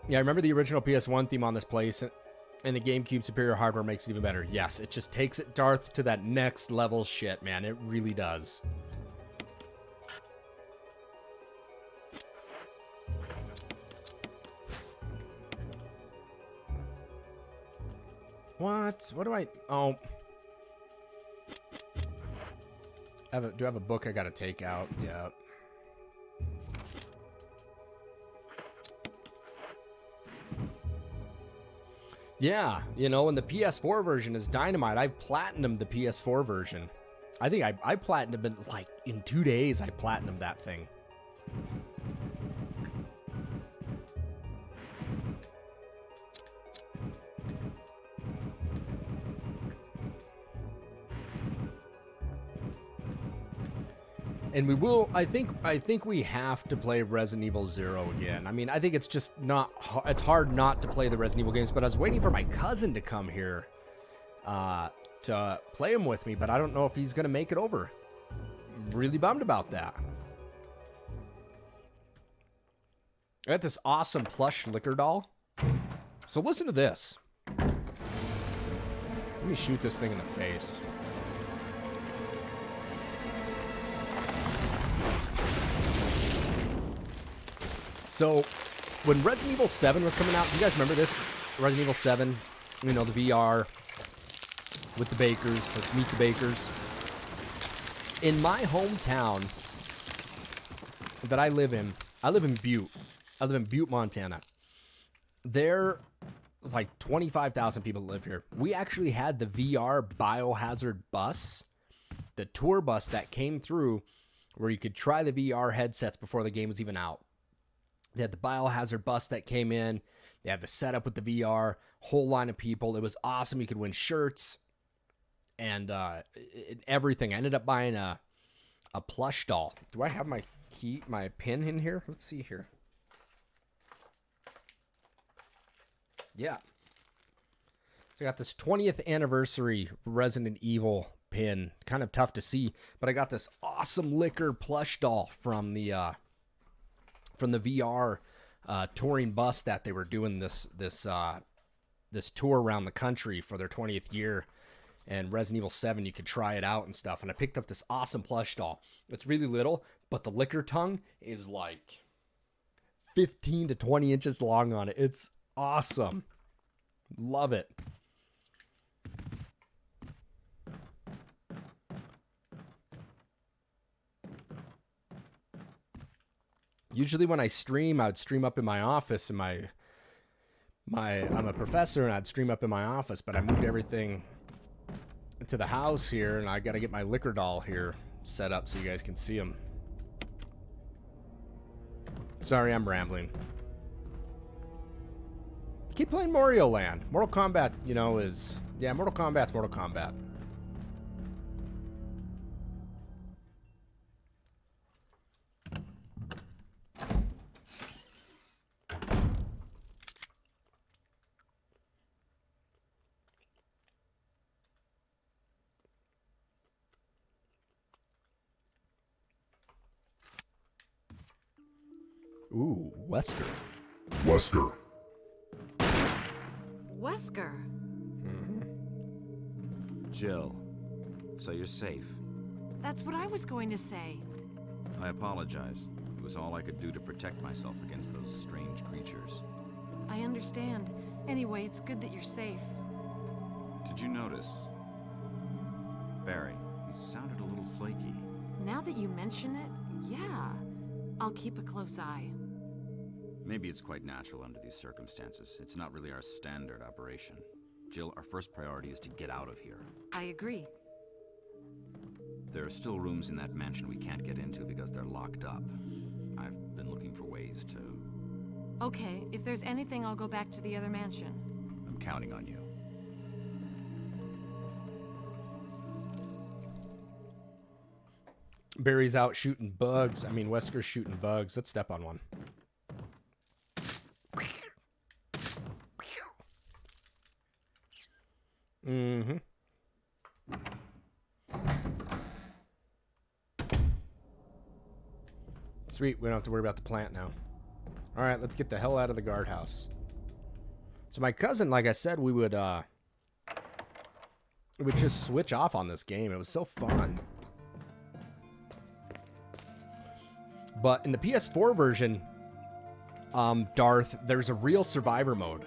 Yeah, I remember the original PS1 theme on this place, and the GameCube superior hardware makes it even better. Yes, it just takes it, Darth, to that next level shit, man. It really does. What? What do I... Oh. Do I have a book I gotta take out? Yeah. Yeah, you know, and the PS4 version is dynamite. I've platinumed the PS4 version. I think I platinumed it like in 2 days. I platinumed that thing. And we will, I think we have to play Resident Evil 0 again. I mean, I think it's just not, it's hard not to play the Resident Evil games, but I was waiting for my cousin to come here to play them with me, but I don't know if he's going to make it over. I'm really bummed about that. I got this awesome plush liquor doll. So listen to this. Let me shoot this thing in the face. So, when Resident Evil 7 was coming out, do you guys remember this? Resident Evil 7, you know, the VR with the Bakers. Let's meet the Bakers. In my hometown that I live in Butte. I live in Butte, Montana. There was like 25,000 people that live here. We actually had the VR Biohazard bus, the tour bus that came through where you could try the VR headsets before the game was even out. They had the Biohazard bus that came in. They had the setup with the VR, whole line of people. It was awesome. You could win shirts and everything. I ended up buying a plush doll. Do I have my pin in here? Let's see here. Yeah. So I got this 20th anniversary Resident Evil pin. Kind of tough to see, but I got this awesome liquor plush doll from the VR touring bus that they were doing this tour around the country for their 20th year. And Resident Evil 7, you could try it out and stuff. And I picked up this awesome plush doll. It's really little, but the liquor tongue is like 15 to 20 inches long on it. It's awesome. Love it. Usually when I stream, I would stream up in my office. And I'm a professor, and I'd stream up in my office. But I moved everything to the house here, and I got to get my liquor doll here set up so you guys can see him. Sorry, I'm rambling. Keep playing Mario Land. Mortal Kombat, you know, is... Yeah, Mortal Kombat's Mortal Kombat. Ooh, Wesker. Wesker. Wesker. Jill, so you're safe. That's what I was going to say. I apologize. It was all I could do to protect myself against those strange creatures. I understand. Anyway, it's good that you're safe. Did you notice? Barry, he sounded a little flaky. Now that you mention it, yeah. I'll keep a close eye. Maybe it's quite natural under these circumstances. It's not really our standard operation. Jill, our first priority is to get out of here. I agree. There are still rooms in that mansion we can't get into because they're locked up. I've been looking for ways to... Okay, if there's anything, I'll go back to the other mansion. I'm counting on you. Barry's out shooting bugs. I mean, Wesker's shooting bugs. Let's step on one. Mm-hmm. Sweet, we don't have to worry about the plant now. All right, let's get the hell out of the guardhouse. So my cousin, like I said, we would just switch off on this game. It was so fun. But in the PS4 version, Darth, there's a real survivor mode.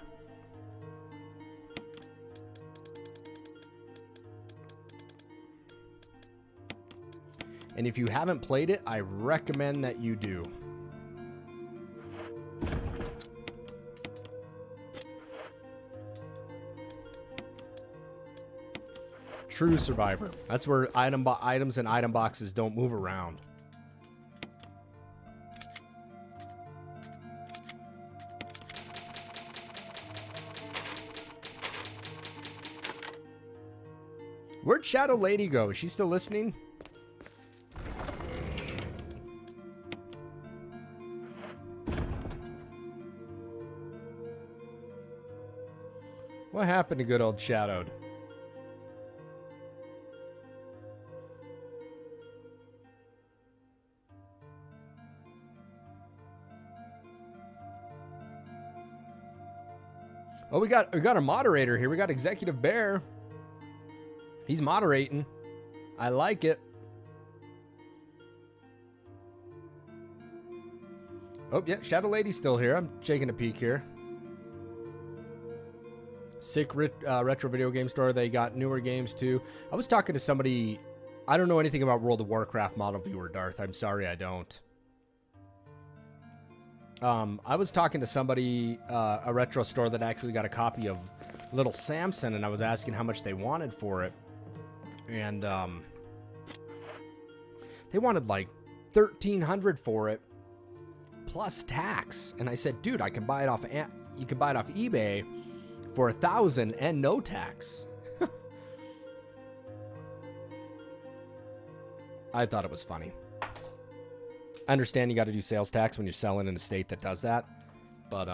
And if you haven't played it, I recommend that you do. True survivor. That's where items and item boxes don't move around. Where'd Shadow Lady go? Is she still listening? What happened to good old Shadowed? Oh, we got a moderator here. We got Executive Bear. He's moderating. I like it. Oh, yeah, Shadow Lady's still here. I'm taking a peek here. Sick retro video game store. They got newer games too. I was talking to somebody. I don't know anything about World of Warcraft model viewer, Darth. I'm sorry, I don't. I was talking to somebody, a retro store that actually got a copy of Little Samson, and I was asking how much they wanted for it. And they wanted like $1,300 for it plus tax. And I said, dude, I can buy it off. You can buy it off eBay for $1,000 and no tax. I thought it was funny. I understand you got to do sales tax when you're selling in a state that does that, but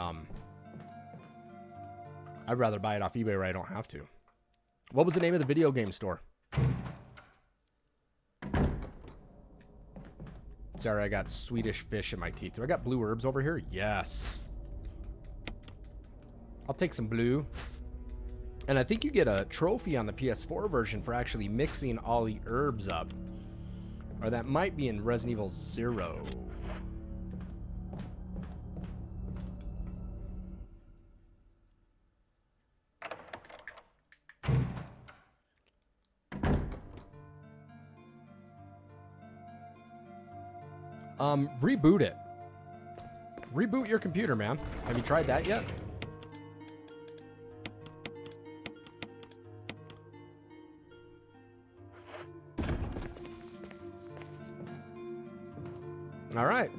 I'd rather buy it off eBay where I don't have to. What was the name of the video game store? Sorry, I got Swedish fish in my teeth. Do I got blue herbs over here? Yes. I'll take some blue. And I think you get a trophy on the PS4 version for actually mixing all the herbs up. Or that might be in Resident Evil 0. Reboot it. Reboot your computer, man. Have you tried that yet? All right.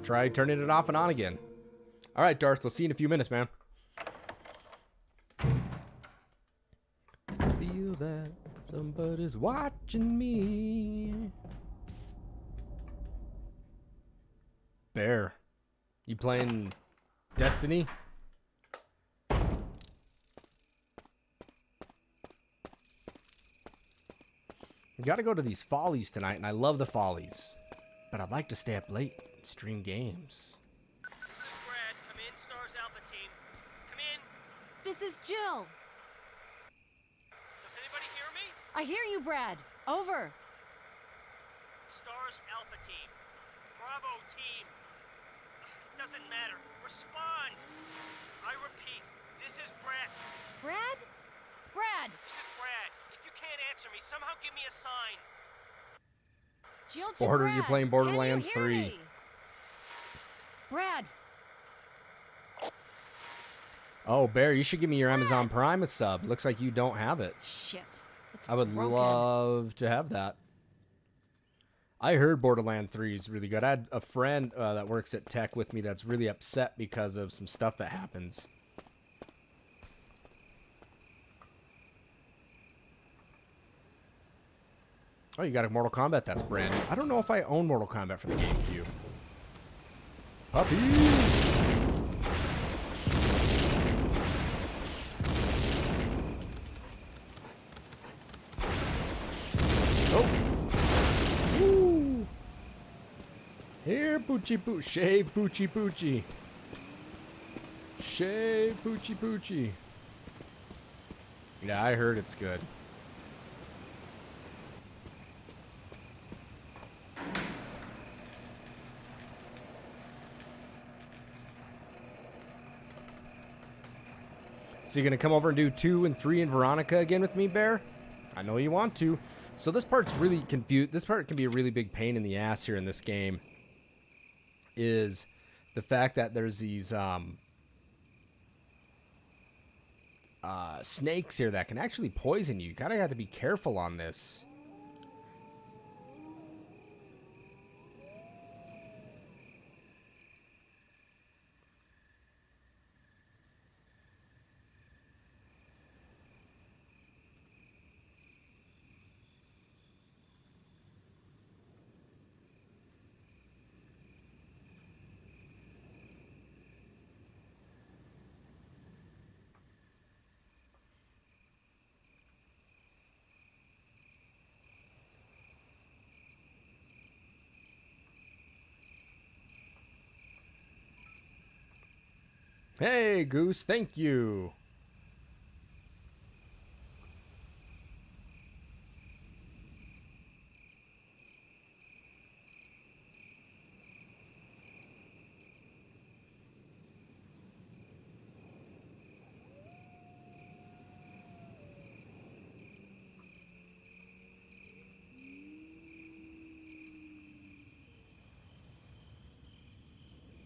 Try turning it off and on again. All right, Darth. We'll see you in a few minutes, man. Feel that somebody's watching me. Bear, you playing Destiny? We gotta go to these follies tonight, and I love the follies. But I'd like to stay up late and stream games. This is Brad. Come in, Stars Alpha Team. Come in. This is Jill. Does anybody hear me? I hear you, Brad. Over. Stars Alpha Team. Bravo Team. It doesn't matter. Respond. I repeat, this is Brad. Brad? Brad! This is Brad. If you can't answer me, somehow give me a sign. Jill to Border, Brad. you're playing Borderlands Can you hear 3. me? Brad. Oh, Bear, you should give me your Amazon Prime sub. Looks like you don't have it. Shit. It's I would broken. love to have that. I heard Borderlands 3 is really good. I had a friend that works at tech with me that's really upset because of some stuff that happens. Oh, you got a Mortal Kombat that's brand new. I don't know if I own Mortal Kombat for the GameCube. Puppies! Oh! Woo! Here, Poochie Poochie. Shave Poochie Poochie. Shave Poochie Poochie. Yeah, I heard it's good. So you're going to come over and do 2 and 3 in Veronica again with me, Bear? I know you want to. So this part's really confused. This part can be a really big pain in the ass here in this game. Is the fact that there's these snakes here that can actually poison you. You kind of have to be careful on this. Hey, Goose, thank you.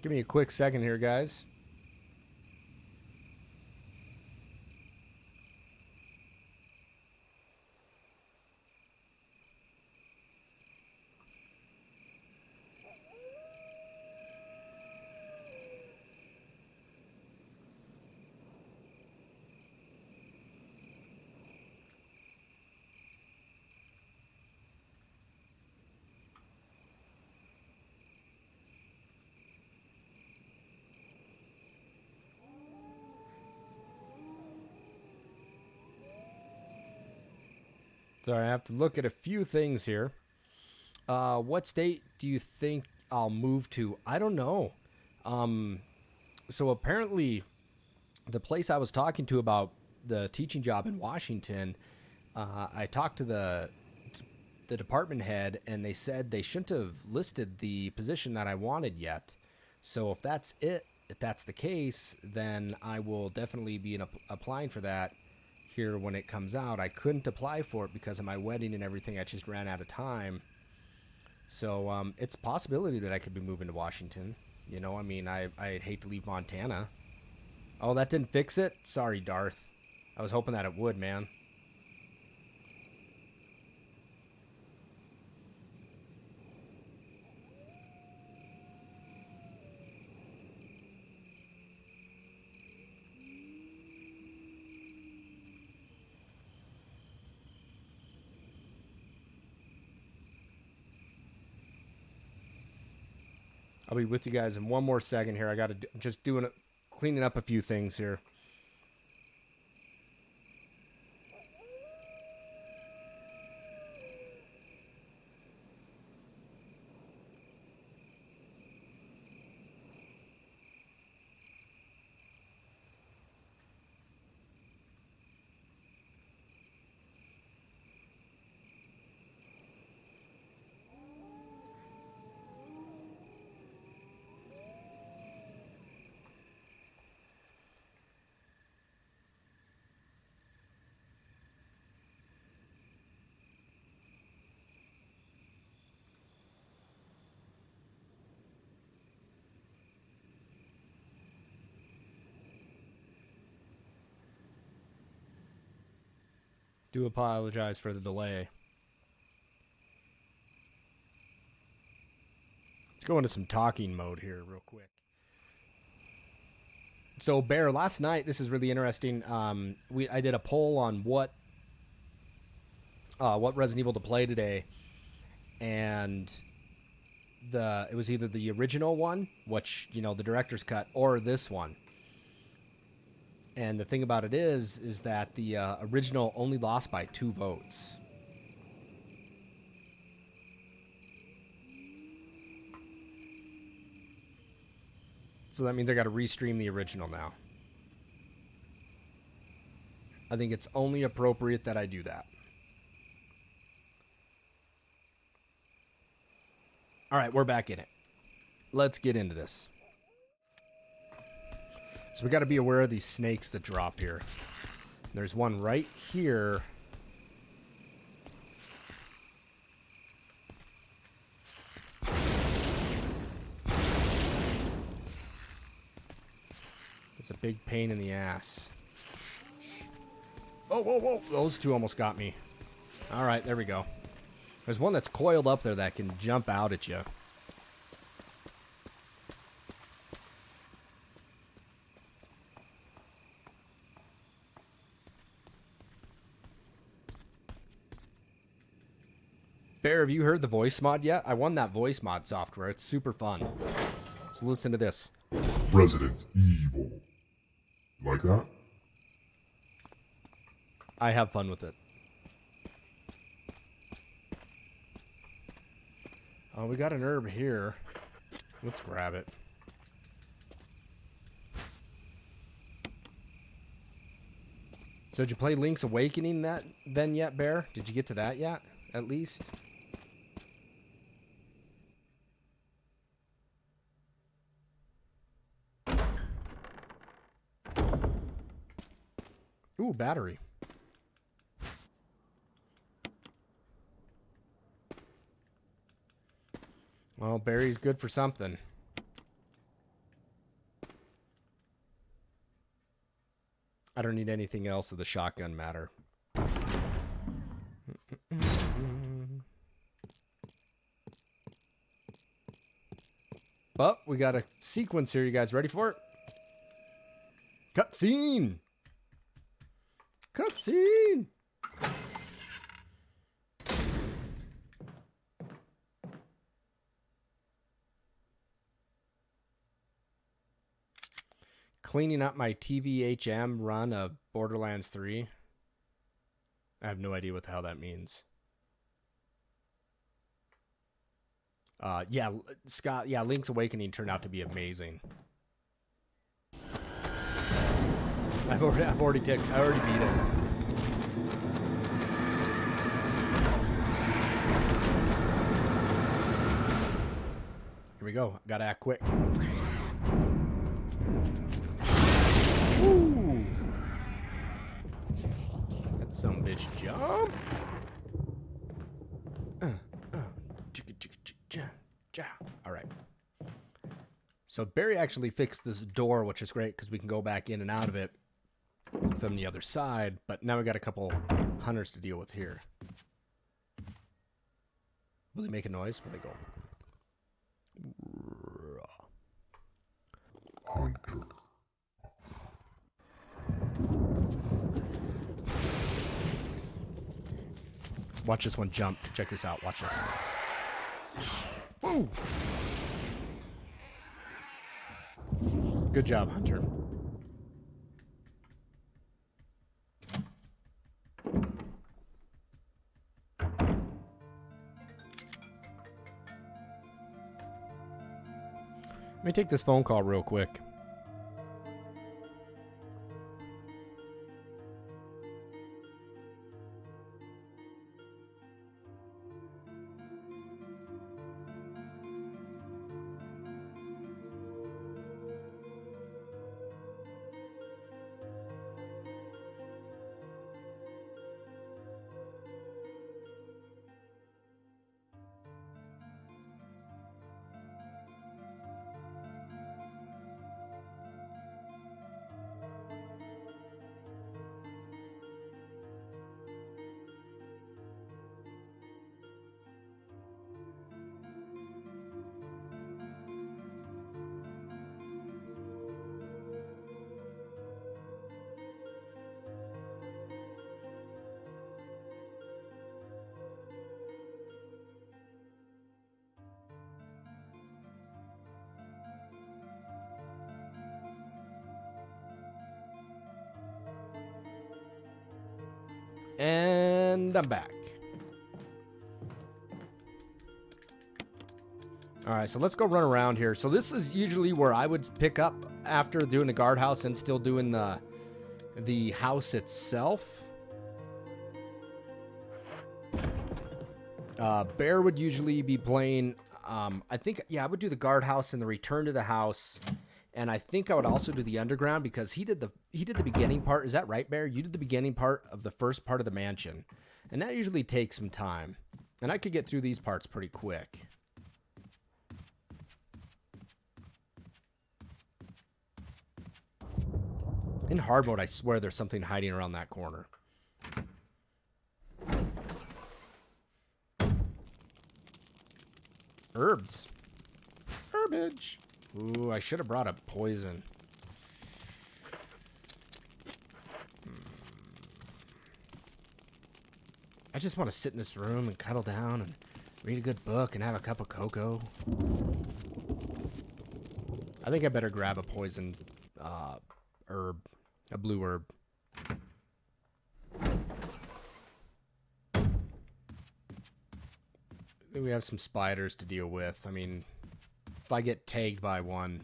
Give me a quick second here, guys. So I have to look at a few things here. What state do you think I'll move to? I don't know. So apparently, the place I was talking to about the teaching job in Washington, I talked to the department head, and they said they shouldn't have listed the position that I wanted yet. So if that's it, if that's the case, then I will definitely be applying for that here when it comes out. I couldn't apply for it because of my wedding and everything. I just ran out of time. So it's a possibility that I could be moving to Washington. You know, I mean, I'd hate to leave Montana. Oh, that didn't fix it? Sorry, Darth. I was hoping that it would, man. I'll be with you guys in one more second here. I got to just cleaning up a few things here. Do apologize for the delay. Let's go into some talking mode here real quick. So, Bear, last night, this is really interesting. I did a poll on what Resident Evil to play today, and it was either the original one, which, you know, the director's cut, or this one. And the thing about it is that the original only lost by 2 votes. So that means I got to restream the original now. I think it's only appropriate that I do that. All right, we're back in it. Let's get into this. So we got to be aware of these snakes that drop here. There's one right here. It's a big pain in the ass. Oh, whoa, whoa. Those 2 almost got me. All right, there we go. There's one that's coiled up there that can jump out at you. Bear, have you heard the voice mod yet? I won that voice mod software. It's super fun. So listen to this. Resident Evil. Like that? I have fun with it. Oh, we got an herb here. Let's grab it. So did you play Link's Awakening then yet, Bear? Did you get to that yet, at least? Ooh, battery. Well, Barry's good for something. I don't need anything else of the shotgun matter. But we got a sequence here. You guys ready for it? Cutscene! Cutscene! Cleaning up my TVHM run of Borderlands 3. I have no idea what the hell that means. Yeah, Scott. Yeah, Link's Awakening turned out to be amazing. I already beat it. Here we go. Gotta act quick. Ooh. That's some bitch jump. All right. So Barry actually fixed this door, which is great because we can go back in and out of it from the other side. But now we got a couple hunters to deal with here. Will they make a noise? Will they go? Hunter. Watch this one jump. Check this out. Watch this. Woo! Good job, Hunter. Let me take this phone call real quick. And I'm back. All right, so let's go run around here. So this is usually where I would pick up after doing the guardhouse and still doing the house itself. Bear would usually be playing, I think, yeah, I would do the guardhouse and the return to the house. And I think I would also do the underground because he did the beginning part. Is that right, Bear? You did the beginning part of the first part of the mansion. And that usually takes some time. And I could get through these parts pretty quick. In hard mode, I swear there's something hiding around that corner. Herbs. Herbage. Ooh, I should have brought a poison. I just want to sit in this room and cuddle down and read a good book and have a cup of cocoa. I think I better grab a poison herb, a blue herb. We have some spiders to deal with. I mean, if I get tagged by one.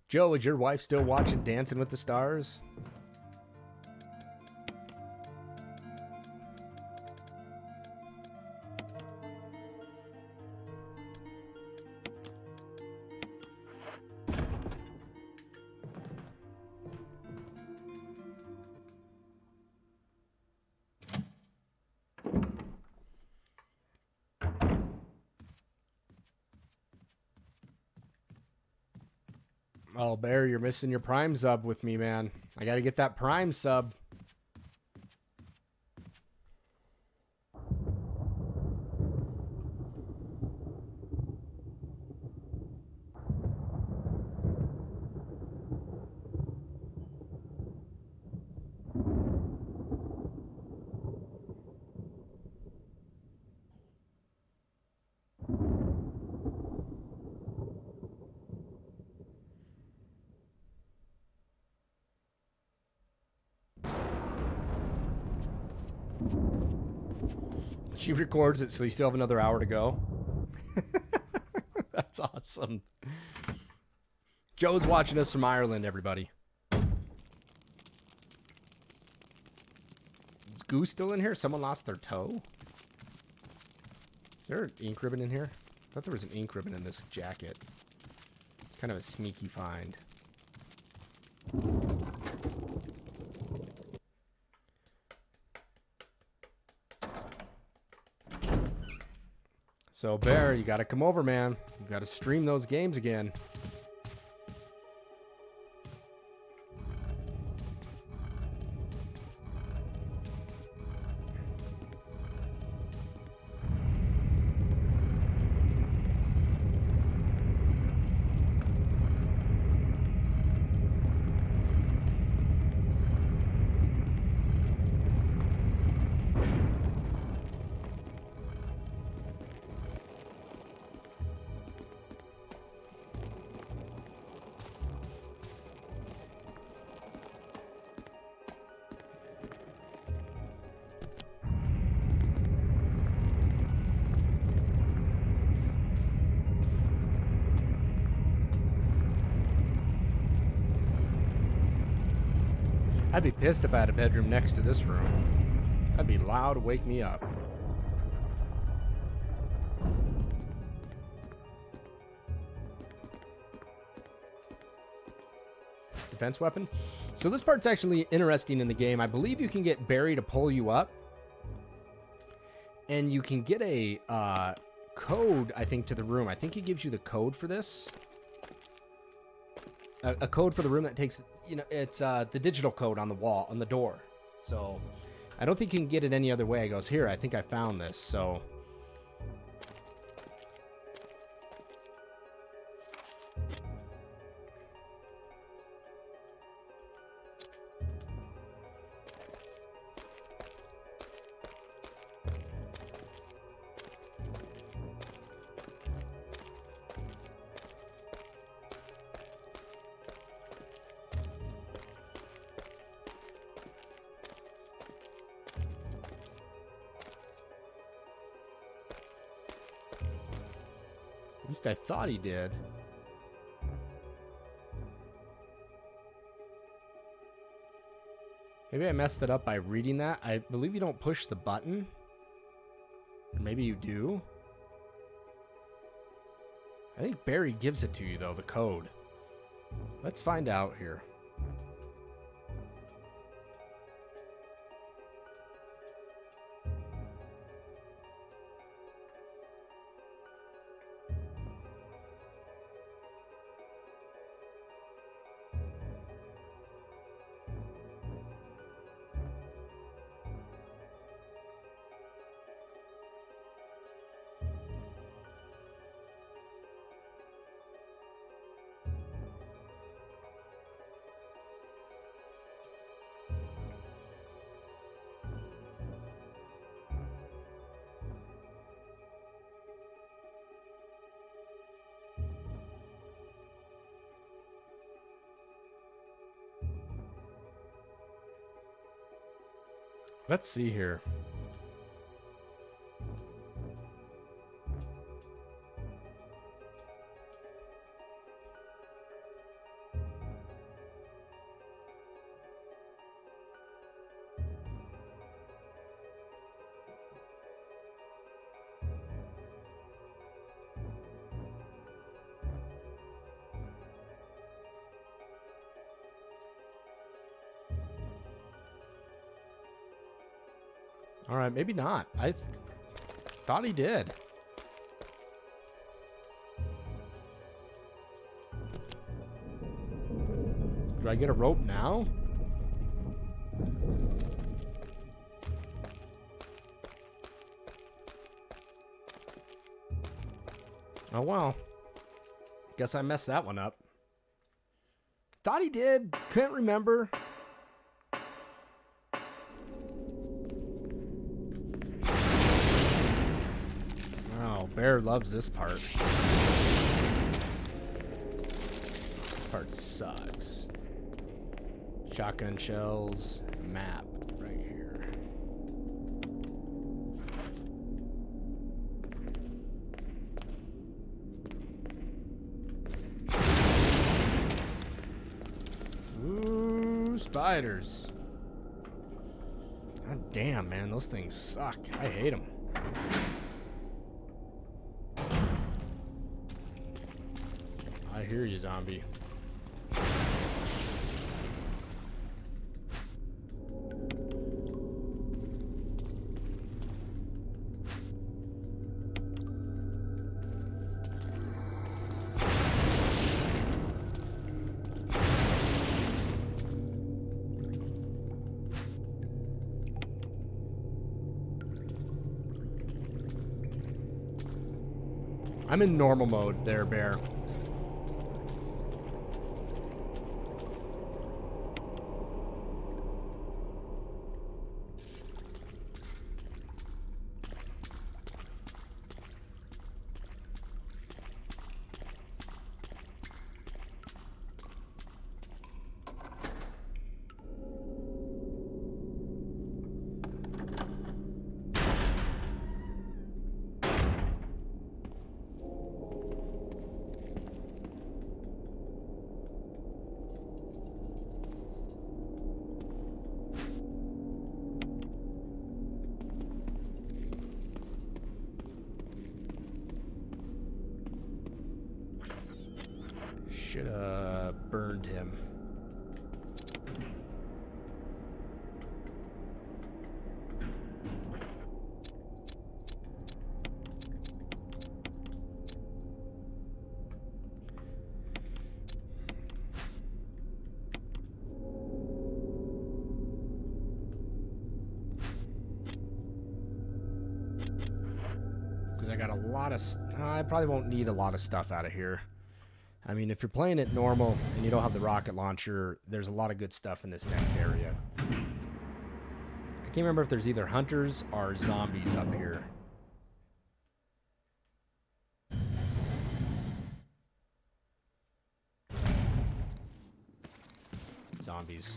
Joe, is your wife still watching Dancing with the Stars? Oh, Bear, you're missing your Prime sub with me, man. I gotta get that Prime sub. She records it, so you still have another hour to go. That's awesome. Joe's watching us from Ireland, everybody. Is Goose still in here? Someone lost their toe? Is there an ink ribbon in here? I thought there was an ink ribbon in this jacket. It's kind of a sneaky find. So, Bear, you gotta come over, man. You gotta stream those games again. I'd be pissed if I had a bedroom next to this room. That'd be loud to wake me up. Defense weapon. So this part's actually interesting in the game. I believe you can get Barry to pull you up. And you can get a code, I think, to the room. I think he gives you the code for this. A code for the room that takes, you know, it's the digital code on the wall, on the door. So I don't think you can get it any other way. He goes, here, I think I found this. So at least I thought he did. Maybe I messed it up by reading that. I believe you don't push the button. Or maybe you do. I think Barry gives it to you, though, the code. Let's find out here. Let's see here. All right, maybe not. I thought he did. Do I get a rope now? Oh, well. Guess I messed that one up. Thought he did. Couldn't remember. Bear loves this part. This part sucks. Shotgun shells, map right here. spiders. God damn, man, those things suck. I hate them. I hear you, zombie. I'm in normal mode there, Bear. Should have burned him. Because I got a lot of... I probably won't need a lot of stuff out of here. I mean, if you're playing it normal and you don't have the rocket launcher, there's a lot of good stuff in this next area. I can't remember if there's either hunters or zombies up here. Zombies.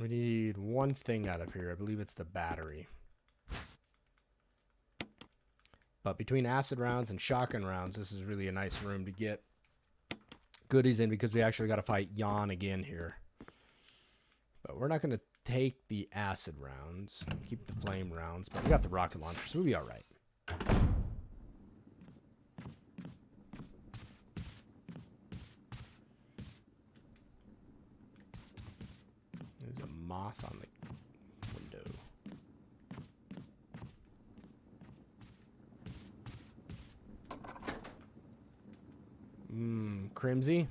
We need one thing out of here. I believe it's the battery. But between acid rounds and shotgun rounds, this is really a nice room to get goodies in because we actually got to fight Jan again here. But we're not going to take the acid rounds. Keep the flame rounds. But we got the rocket launcher, so we'll be all right. There's a moth on the window. Crimsy.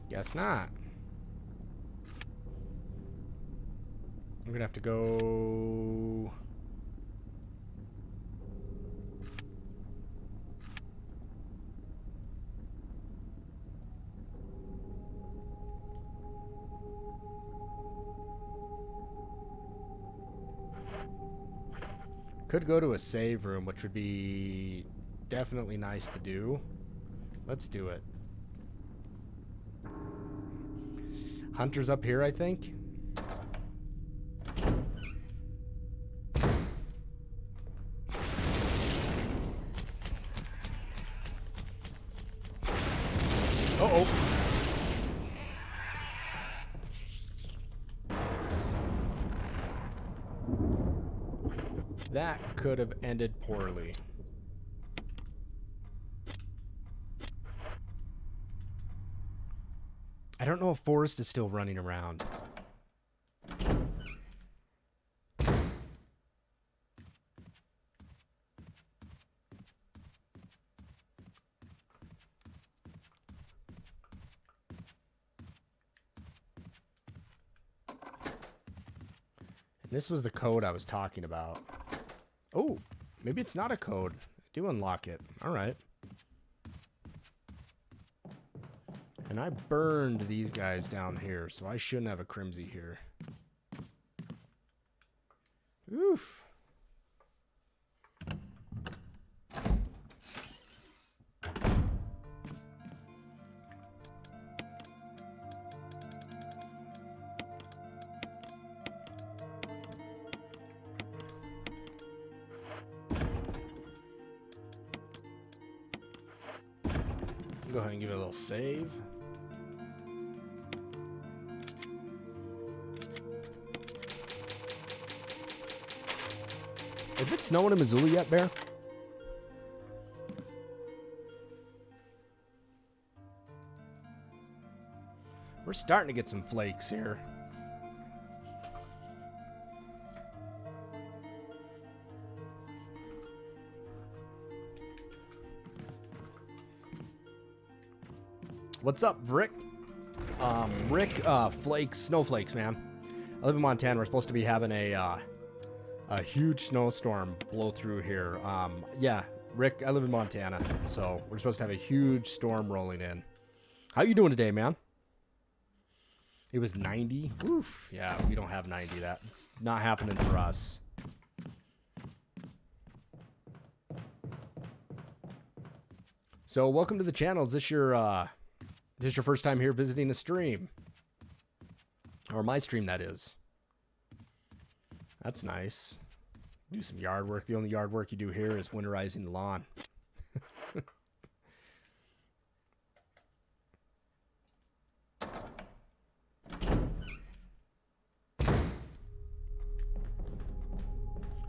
Guess not. I'm gonna have to go. Could go to a save room, which would be definitely nice to do. Let's do it. Hunter's up here, I think. Uh-oh. that could have ended poorly. I don't know if Forrest is still running around. This was the code I was talking about. Oh, maybe it's not a code. I do unlock it. All right. And I burned these guys down here, so I shouldn't have a Crimsy here. Oof. Go ahead and give it a little save. Is it snowing in Missoula yet, Bear? We're starting to get some flakes here. What's up, Rick? Rick, flakes, snowflakes, man. I live in Montana. We're supposed to be having a huge snowstorm blow through here. Yeah, Rick, I live in Montana, so we're supposed to have a huge storm rolling in. How you doing today, man? It was 90. Oof. Yeah, we don't have 90. That's not happening for us. So, welcome to the channel. Is this your first time here visiting a stream? Or my stream, that is. That's nice. Do some yard work. The only yard work you do here is winterizing the lawn.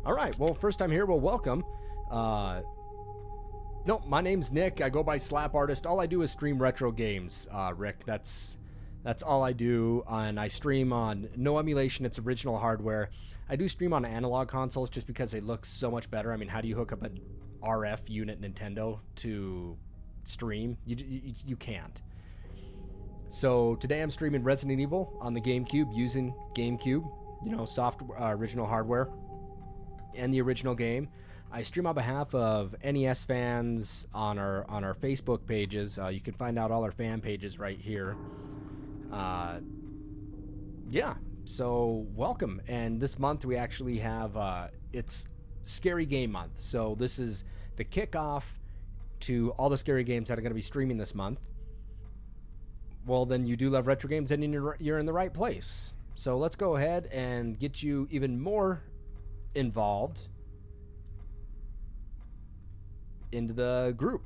All right. Well, first time here. Well, welcome. No, my name's Nick. I go by slapartist. All I do is stream retro games, Rick. That's all I do. And I stream on no emulation. It's original hardware. I do stream on analog consoles just because they look so much better. I mean, how do you hook up an RF unit Nintendo to stream? You can't. So today I'm streaming Resident Evil on the GameCube using GameCube, you know, soft original hardware and the original game. I stream on behalf of NES fans on our Facebook pages. You can find out all our fan pages right here. Yeah, so welcome. And this month we actually have it's Scary Game Month. So this is the kickoff to all the scary games that are going to be streaming this month. Well, then you do love retro games, and you're in the right place. So let's go ahead and get you even more involved into the group.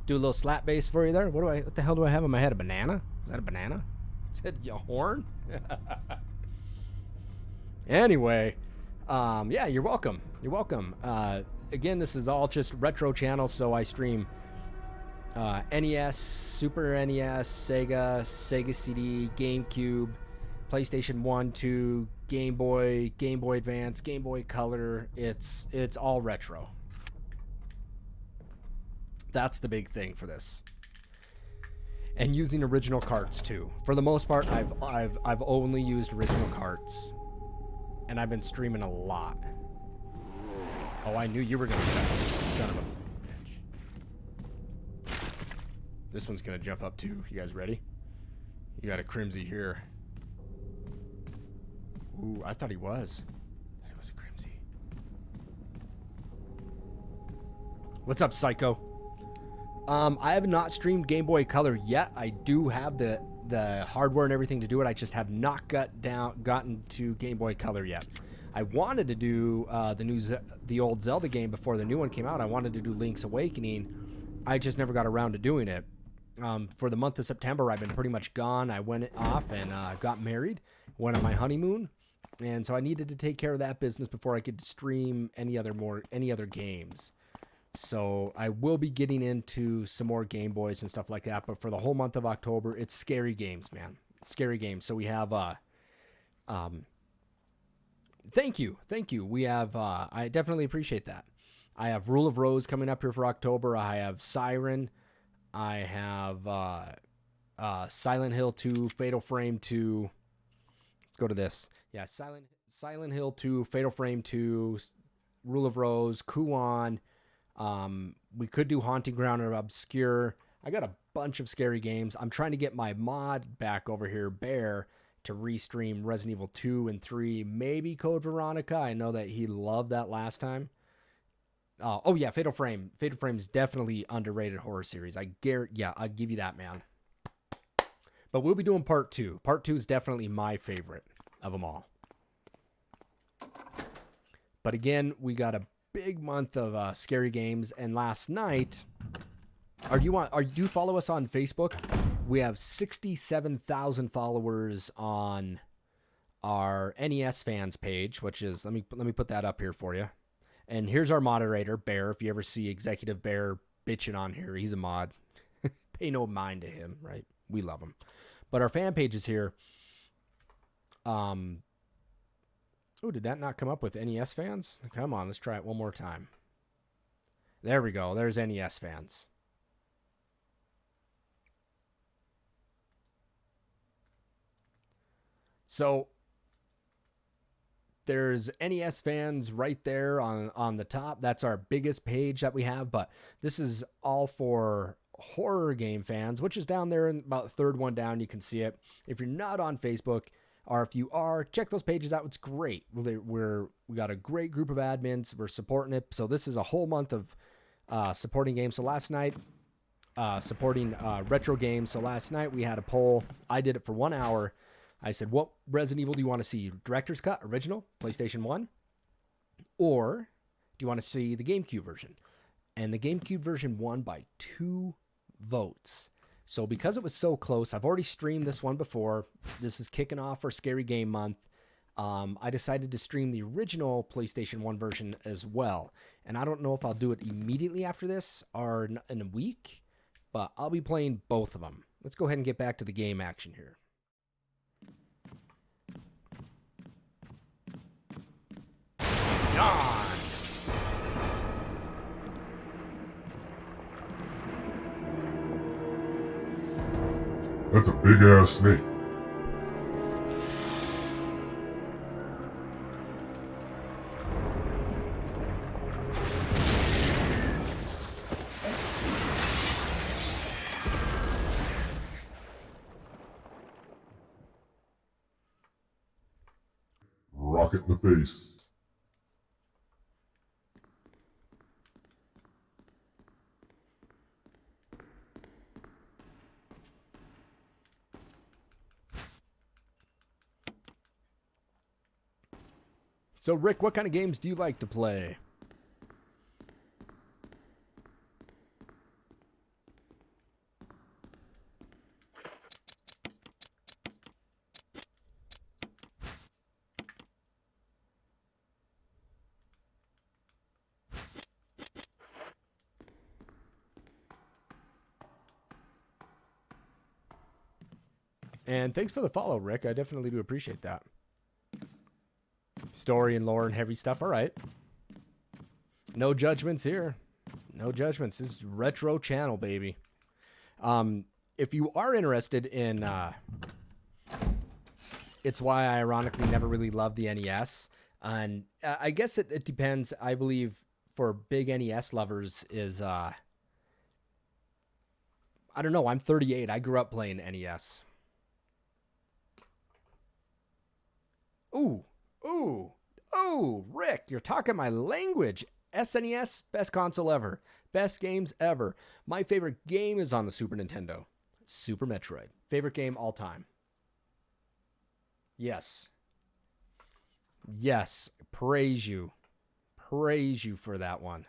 Do a little slap bass for you there. What the hell do I have in my head? A banana? Is that a banana? Is that a horn? Anyway, yeah, you're welcome. You're welcome. Again, this is all just retro channels, so I stream NES, Super NES, Sega CD, GameCube, PlayStation 1, 2, Game Boy Advance, Game Boy Color. It's all retro. That's the big thing for this. And using original carts too. For the most part, I've only used original carts. And I've been streaming a lot. Oh, I knew you were gonna jump, son of a bitch. This one's gonna jump up too. You guys ready? You got a Crimsy here. Ooh, I thought he was. I thought he was a Crimsy. What's up, Psycho? I have not streamed Game Boy Color yet. I do have the hardware and everything to do it. I just have not gotten to Game Boy Color yet. I wanted to do the old Zelda game before the new one came out. I wanted to do Link's Awakening. I just never got around to doing it. For the month of September, I've been pretty much gone. I went off and got married, went on my honeymoon, And so I needed to take care of that business before I could stream any other games. So I will be getting into some more Game Boys and stuff like that. But for the whole month of October, it's scary games, man. Scary games. So we have, thank you. We have, I definitely appreciate that. I have Rule of Rose coming up here for October. I have Siren. I have, Silent Hill 2, Fatal Frame 2. Let's go to this. Yeah, Silent Hill 2, Fatal Frame 2, Rule of Rose, Kuon. We could do Haunting Ground or Obscure. I got a bunch of scary games. I'm trying to get my mod back over here, Bear, to restream Resident Evil 2 and 3, maybe Code Veronica. I know that he loved that last time. Oh yeah, Fatal Frame. Fatal Frame is definitely underrated horror series. I'll give you that, man. But we'll be doing part 2. Part 2 is definitely my favorite of them all. But again, we got a big month of scary games. And last night, do you follow us on Facebook? We have 67,000 followers on our NES fans page, which is, let me put that up here for you. And here's our moderator, Bear. If you ever see Executive Bear bitching on here, he's a mod. Pay no mind to him, right? We love him. But our fan page is here. Oh, did that not come up with NES fans? Come on, let's try it one more time. There we go. There's NES fans. So there's NES fans right there on the top. That's our biggest page that we have. But this is all for horror game fans, which is down there in about the third one down. You can see it. If you're not on Facebook, or if you are, check those pages out. It's great. We got a great group of admins. We're supporting it. So this is a whole month of supporting games. So last night, supporting retro games. So last night we had a poll. I did it for 1 hour. I said, what Resident Evil do you want to see? Director's Cut, original, PlayStation 1? Or do you want to see the GameCube version? And the GameCube version won by 2 votes. So because it was so close, I've already streamed this one before. This is kicking off our Scary Game Month. I decided to stream the original PlayStation 1 version as well. And I don't know if I'll do it immediately after this or in a week, but I'll be playing both of them. Let's go ahead and get back to the game action here. Yawn! That's a big ass snake. Rocket in the face. So, Rick, what kind of games do you like to play? And thanks for the follow, Rick. I definitely do appreciate that. Story and lore and heavy stuff. All right. No judgments here. No judgments. This is retro channel, baby. If you are interested in, it's why I ironically never really loved the NES. And I guess it depends. I believe for big NES lovers is, I don't know. I'm 38. I grew up playing NES. Ooh, Rick, you're talking my language. SNES, best console ever. Best games ever. My favorite game is on the Super Nintendo. Super Metroid. Favorite game all time. Yes. Yes. Praise you. Praise you for that one.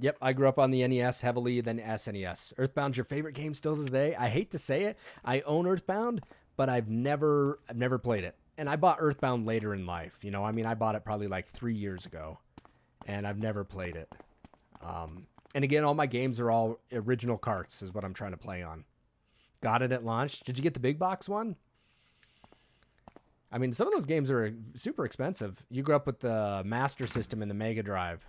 Yep, I grew up on the NES heavily, then SNES. Earthbound's your favorite game still to today? I hate to say it. I own Earthbound, but I've never played it. And I bought Earthbound later in life. You know, I mean, I bought it probably like 3 years ago, and I've never played it. And again, all my games are all original carts is what I'm trying to play on. Got it at launch. Did you get the big box one? I mean, some of those games are super expensive. You grew up with the Master System and the Mega Drive.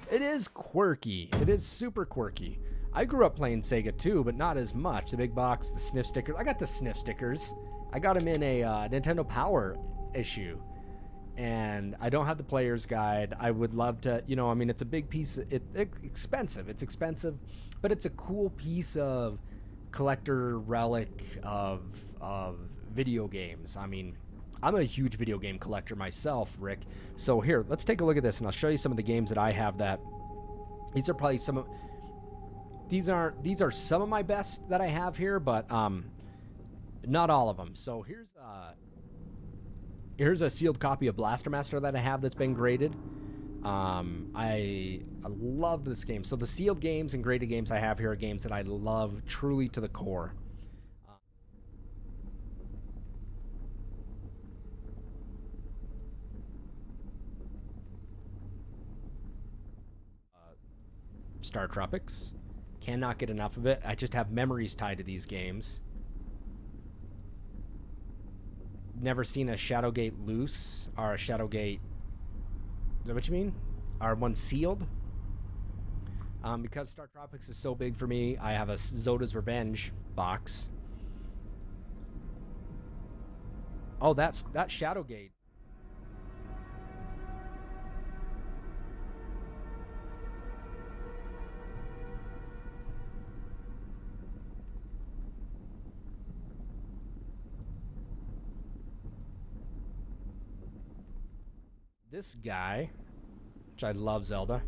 It is quirky. It is super quirky. I grew up playing Sega too, but not as much. The big box, the sniff stickers. I got the sniff stickers. I got them in a Nintendo Power issue. And I don't have the player's guide. I would love to, you know, I mean, it's a big piece. It's expensive. It's expensive, but it's a cool piece of collector relic of video games. I mean, I'm a huge video game collector myself, Rick. So here, let's take a look at this, and I'll show you some of the games that I have that... These are probably some of... These are some of my best that I have here, but not all of them. So here's a sealed copy of Blastermaster that I have that's been graded. I love this game. So the sealed games and graded games I have here are games that I love truly to the core. Star Tropics. Cannot get enough of it. I just have memories tied to these games. Never seen a Shadowgate loose or a Shadowgate... Is that what you mean? Are one sealed? Because Star Tropics is so big for me, I have a Zoda's Revenge box. Oh, that's Shadowgate. This guy, which I love Zelda.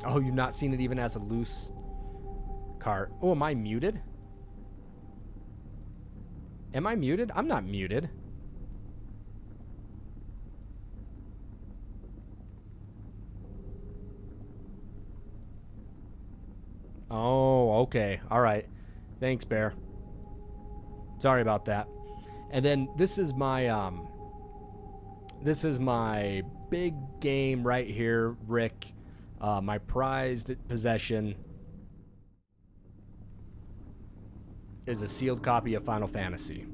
Oh, you've not seen it even as a loose cart. Oh, am I muted? Am I muted? I'm not muted. Oh, okay. All right. Thanks, Bear. Sorry about that. And then this is my big game right here, Rick. My prized possession is a sealed copy of Final Fantasy.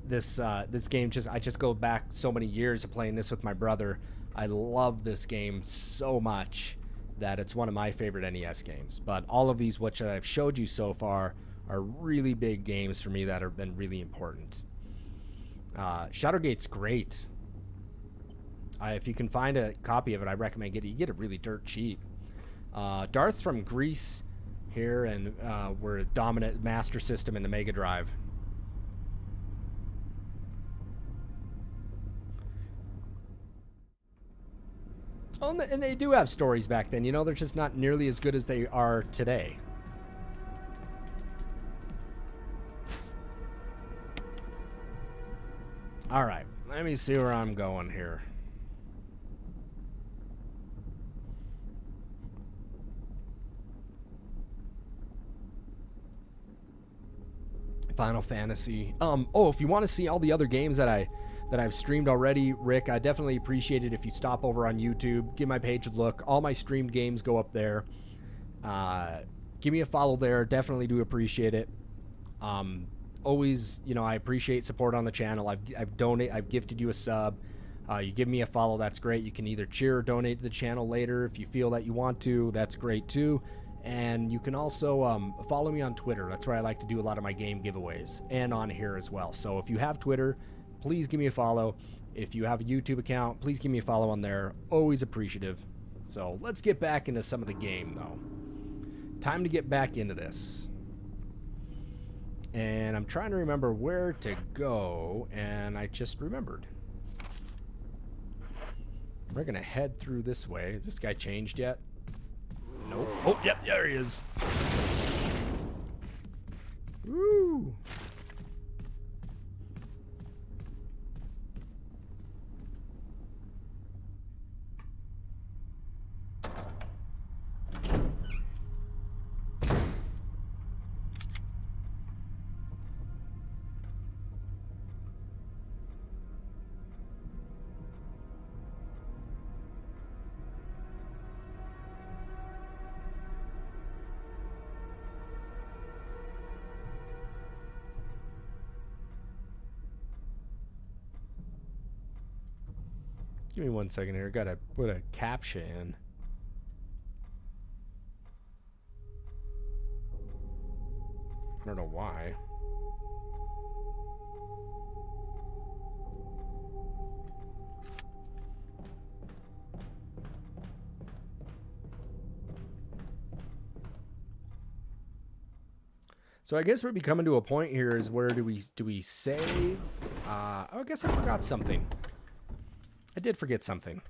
This game I just go back so many years of playing this with my brother. I love this game so much that it's one of my favorite NES games. But all of these, which I've showed you so far, are really big games for me that have been really important. Shadowgate's great. If you can find a copy of it, I recommend getting it. You get it really dirt cheap. Darth's from Greece here, and we're a dominant Master System in the Mega Drive. Oh, and they do have stories back then. You know, they're just not nearly as good as they are today. All right, let me see where I'm going here. Final Fantasy. Oh, if you want to see all the other games that I've streamed already, Rick, I definitely appreciate it if you stop over on YouTube, give my page a look. All my streamed games go up there. Give me a follow there. Definitely do appreciate it. Always, you know, I appreciate support on the channel. I've gifted you a sub. You give me a follow, that's great. You can either cheer or donate to the channel later if you feel that you want to. That's great too. And you can also follow me on Twitter. That's where I like to do a lot of my game giveaways, and on here as well. So if you have Twitter, please give me a follow. If you have a YouTube account, please give me a follow on there. Always appreciative. So let's get back into some of the game, though. Time to get back into this. And I'm trying to remember where to go, and I just remembered. We're going to head through this way. Has this guy changed yet? Nope. Oh, yep, there he is. Woo! Give me 1 second here. Gotta put a captcha in. I don't know why. So I guess we're coming to a point here is where do we save? Oh, I guess I forgot something. I did forget something.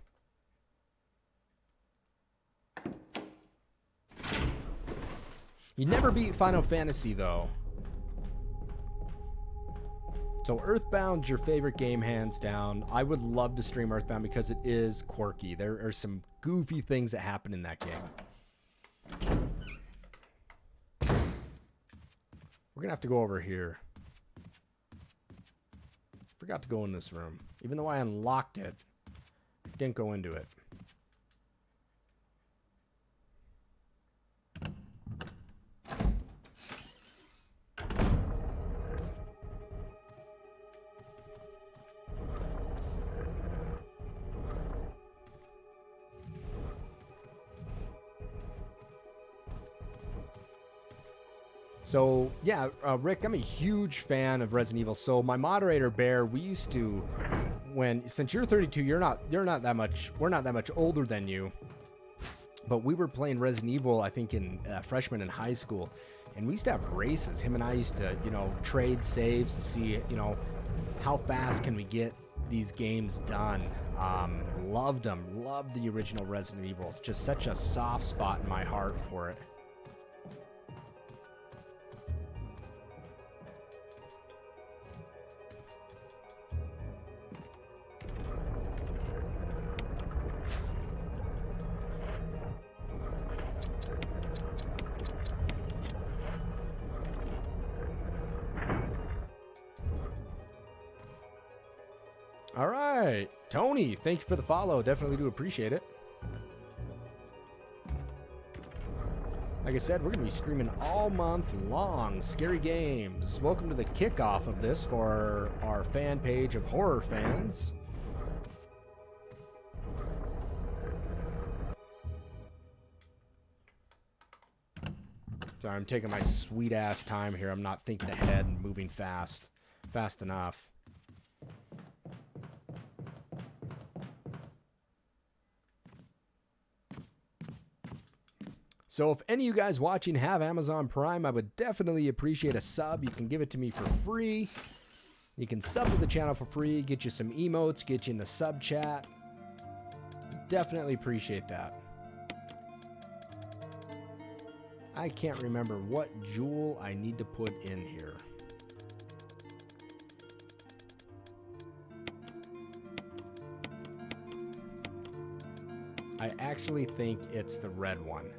You never beat Final Fantasy though. So Earthbound's your favorite game, hands down. I would love to stream Earthbound because it is quirky. There are some goofy things that happen in that game. We're going to have to go over here. Forgot to go in this room. Even though I unlocked it, I didn't go into it. So yeah, Rick, I'm a huge fan of Resident Evil. So my moderator Bear, we used to, since you're 32, we're not that much older than you, but we were playing Resident Evil, I think in freshman in high school, and we used to have races. Him and I used to, trade saves to see, how fast can we get these games done. Loved them, loved the original Resident Evil. Just such a soft spot in my heart for it. All right, Tony, thank you for the follow. Definitely do appreciate it. Like I said, we're going to be streaming all month long. Scary games. Welcome to the kickoff of this for our fan page of horror fans. Sorry, I'm taking my sweet ass time here. I'm not thinking ahead and moving fast enough. So if any of you guys watching have Amazon Prime, I would definitely appreciate a sub. You can give it to me for free. You can sub to the channel for free, get you some emotes, get you in the sub chat. Definitely appreciate that. I can't remember what jewel I need to put in here. I actually think it's the red one.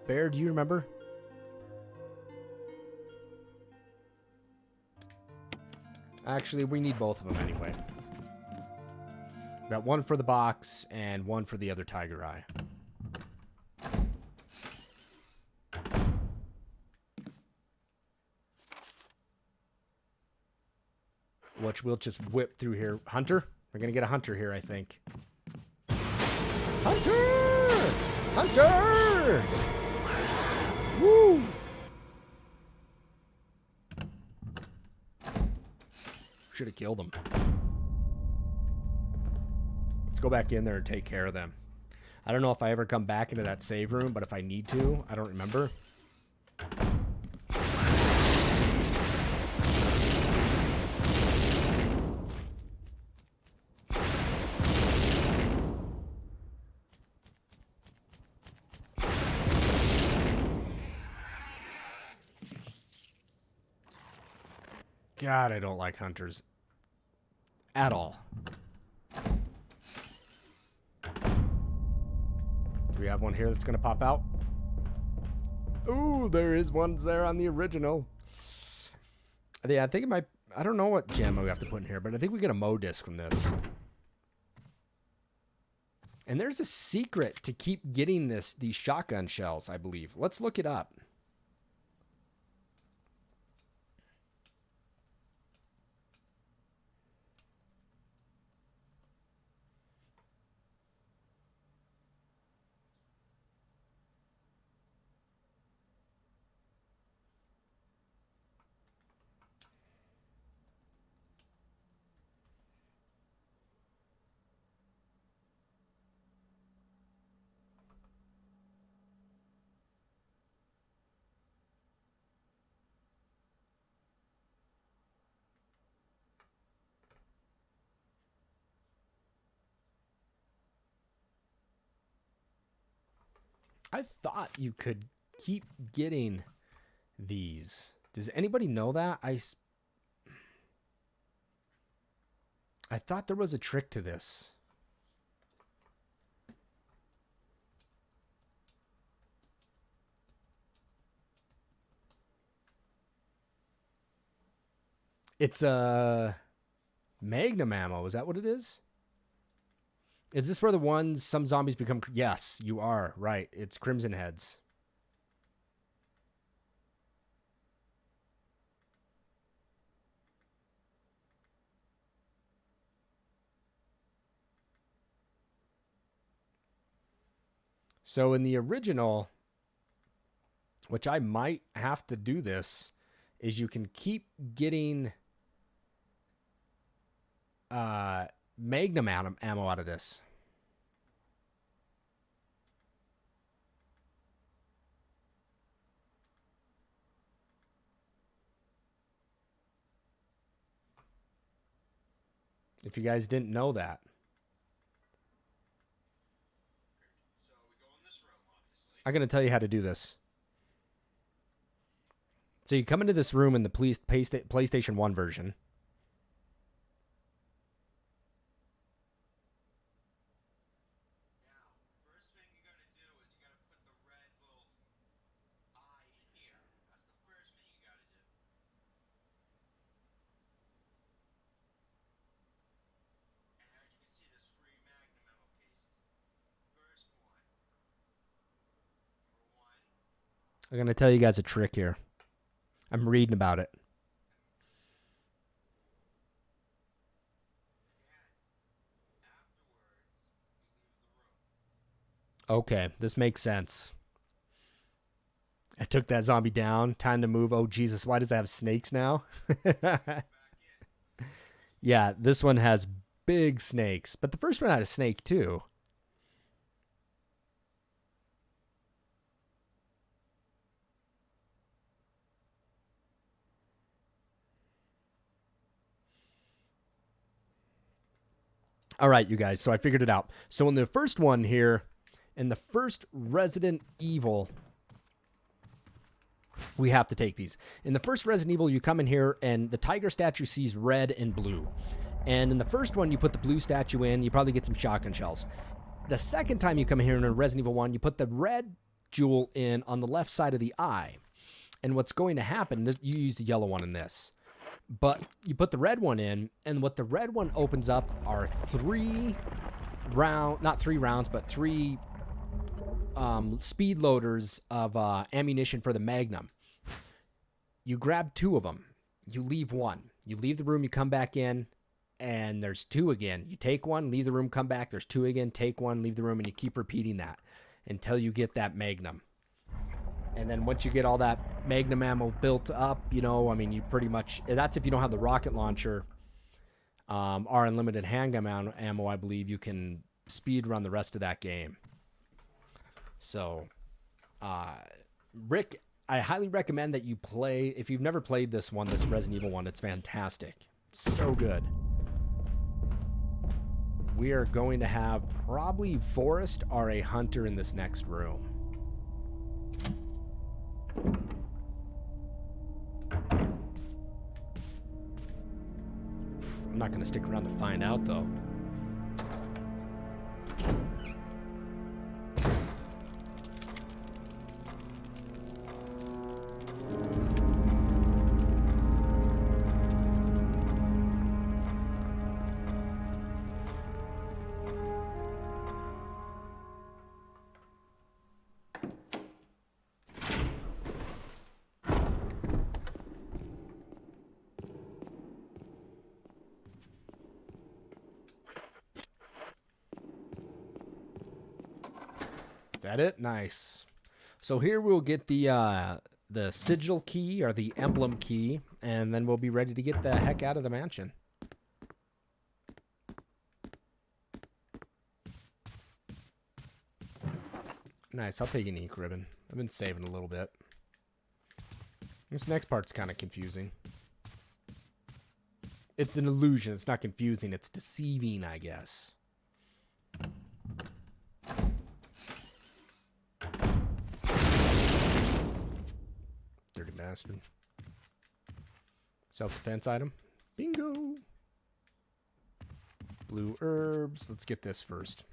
Bear, do you remember? Actually, we need both of them anyway. Got one for the box and one for the other tiger eye. Which we'll just whip through here. Hunter? We're going to get a hunter here, I think. Hunter! Hunter! Woo! Should have killed him. Let's go back in there and take care of them. I don't know if I ever come back into that save room, but if I need to, I don't remember. God, I don't like hunters at all. Do we have one here that's going to pop out? Ooh, there is one there on the original. Yeah, I think it might... I don't know what gem we have to put in here, but I think we get a Mo disc from this. And there's a secret to keep getting these shotgun shells, I believe. Let's look it up. I thought you could keep getting these. Does anybody know that? I thought there was a trick to this. It's a Magnum ammo. Is that what it is? Is this where the ones, some zombies become... Yes, you are. Right. It's Crimson Heads. So in the original, which I might have to do this, is you can keep getting Magnum ammo out of this. If you guys didn't know that. I'm going to tell you how to do this. So you come into this room in the PlayStation 1 version. I'm going to tell you guys a trick here. I'm reading about it. Okay, this makes sense. I took that zombie down. Time to move. Oh, Jesus, why does it have snakes now? Yeah, this one has big snakes. But the first one had a snake, too. All right, you guys, so I figured it out. So in the first one here, in the first Resident Evil, we have to take these. In the first Resident Evil, you come in here, and the tiger statue sees red and blue. And in the first one, you put the blue statue in, you probably get some shotgun shells. The second time you come in here in Resident Evil 1, you put the red jewel in on the left side of the eye. And what's going to happen, you use the yellow one in this. But you put the red one in, and what the red one opens up are three speed loaders of ammunition for the Magnum. You grab 2 of them. You leave 1. You leave the room, you come back in, and there's 2 again. You take 1, leave the room, come back, there's 2 again, take 1, leave the room, and you keep repeating that until you get that Magnum. And then once you get all that Magnum ammo built up, you know, I mean, you pretty much... That's if you don't have the rocket launcher or unlimited handgun ammo, I believe you can speed run the rest of that game. So, Rick, I highly recommend that you play... If you've never played this Resident Evil 1, it's fantastic. It's so good. We are going to have probably Forrest or a Hunter in this next room. I'm not going to stick around to find out, though. That it? Nice. So here we'll get the sigil key or the emblem key, and then we'll be ready to get the heck out of the mansion. Nice. I'll take an ink ribbon. I've been saving a little bit. This next part's kind of confusing. It's an illusion. It's not confusing. It's deceiving, I guess. bastard. Self-defense item. Bingo. Blue herbs. Let's get this first.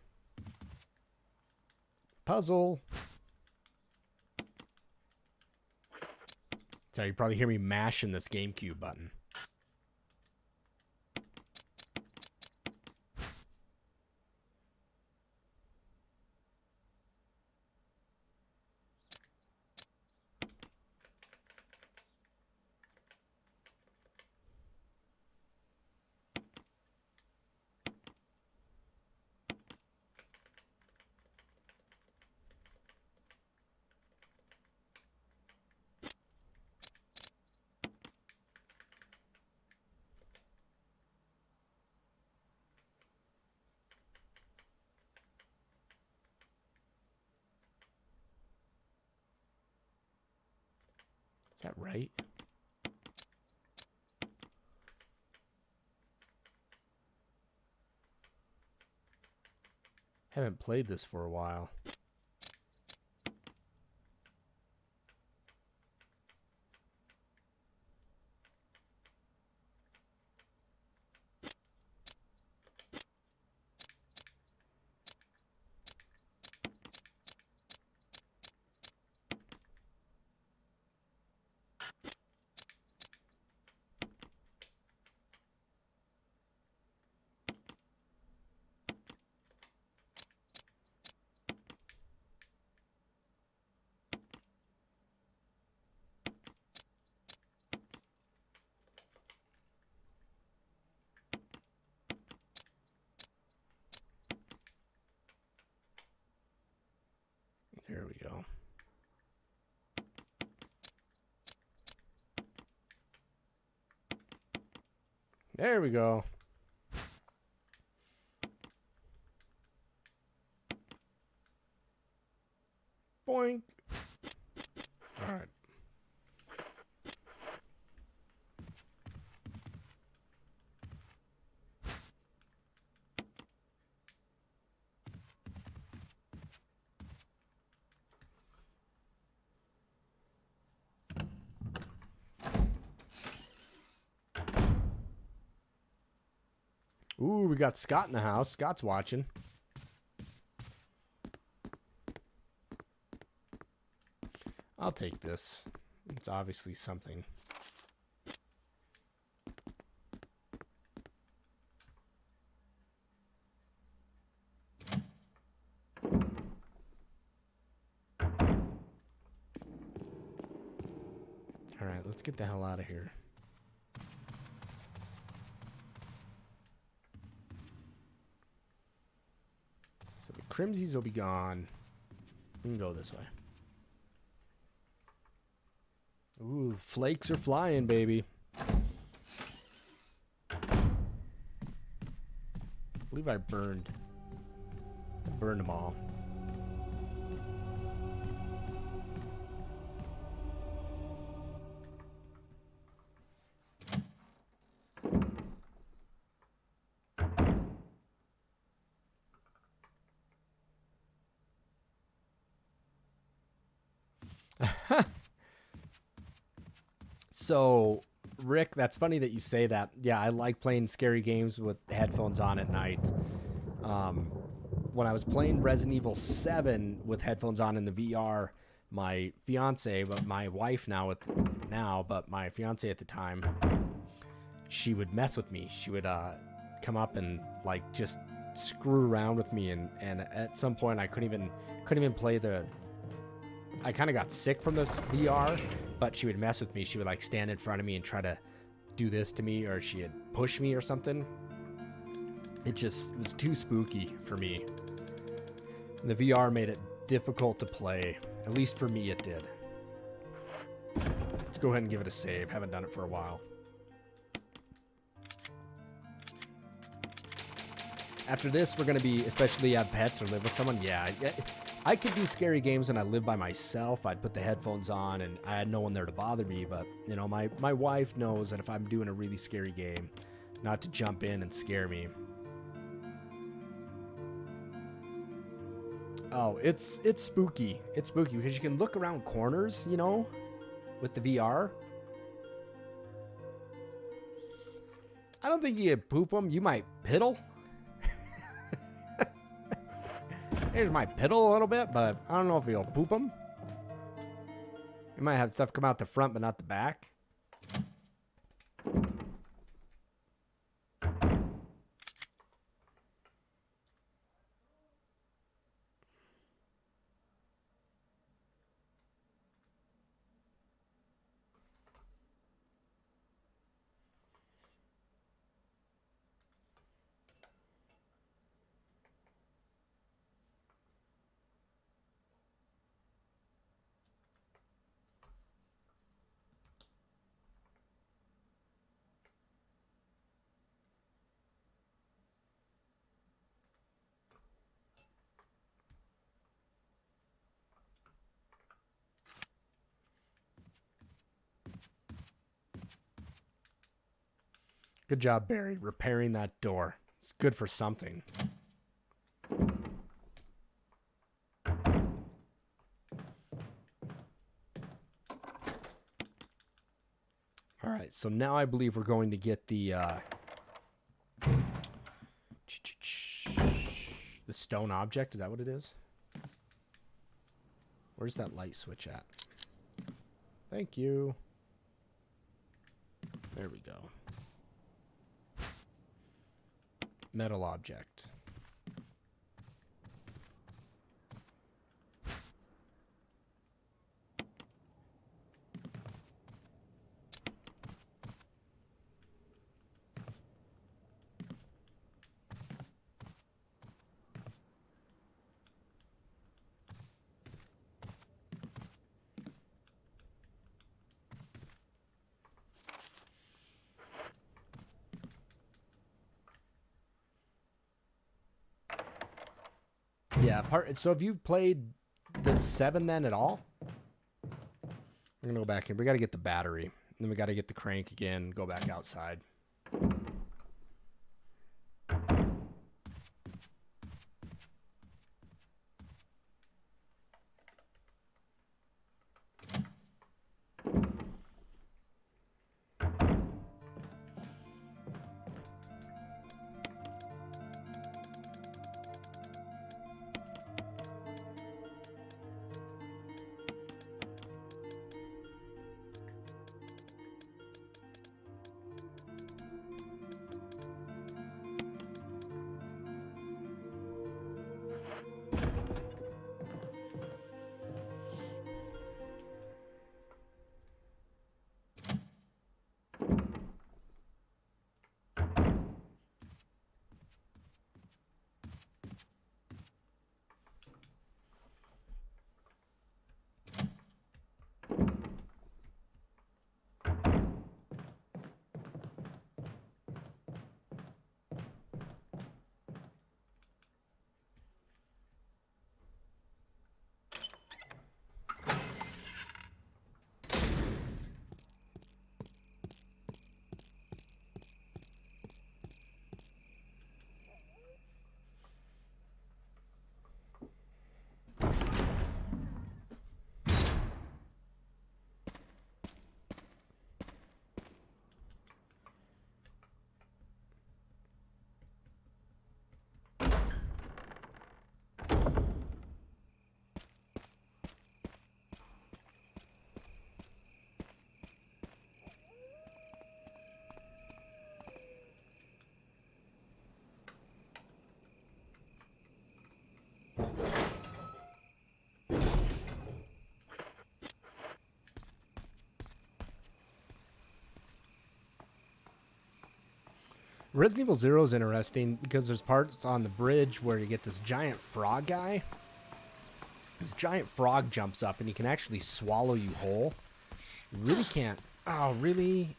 Puzzle. So you probably hear me mashing this GameCube button. Is that right? Haven't played this for a while. There we go. There we go. Boink. All right. Ooh, we got Scott in the house. Scott's watching. I'll take this. It's obviously something. All right, let's get the hell out of here. So the Crimsies will be gone. We can go this way. Ooh, flakes are flying, baby. I believe I burned them all. So, Rick, that's funny that you say that. Yeah, I like playing scary games with headphones on at night. When I was playing Resident Evil 7 with headphones on in the VR, my fiance, but my wife but my fiance at the time, she would mess with me. She would come up and like just screw around with me, and at some point I couldn't even play the. I kind of got sick from this VR, but she would mess with me. She would like stand in front of me and try to do this to me, or she'd push me or something. It was too spooky for me. And the VR made it difficult to play. At least for me, it did. Let's go ahead and give it a save. Haven't done it for a while. After this, we're going to be, especially have pets or live with someone. Yeah, I could do scary games when I live by myself. I'd put the headphones on and I had no one there to bother me. But, you know, my wife knows that if I'm doing a really scary game, not to jump in and scare me. Oh, it's spooky. It's spooky because you can look around corners, you know, with the VR. I don't think you poop them. You might piddle. Here's my piddle a little bit, but I don't know if you'll poop them. You might have stuff come out the front, but not the back. Good job, Barry, repairing that door. It's good for something. All right, so now I believe we're going to get the stone object. Is that what it is? Where's that light switch at? Thank you. There we go. Metal object. Yeah, so have you played the 7 then at all? We're gonna go back in. We gotta get the battery. Then we gotta get the crank again, go back outside. Resident Evil 0 is interesting because there's parts on the bridge where you get this giant frog guy. This giant frog jumps up and he can actually swallow you whole. You really can't. Oh, really?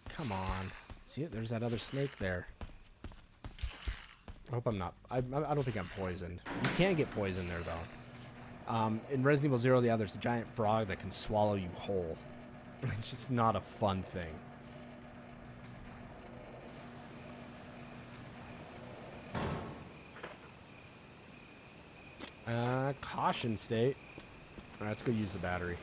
Come on. See it? There's that other snake there. I hope I'm not. I don't think I'm poisoned. You can get poisoned there, though. In Resident Evil 0, there's a giant frog that can swallow you whole. It's just not a fun thing. Caution state. All right, let's go use the battery.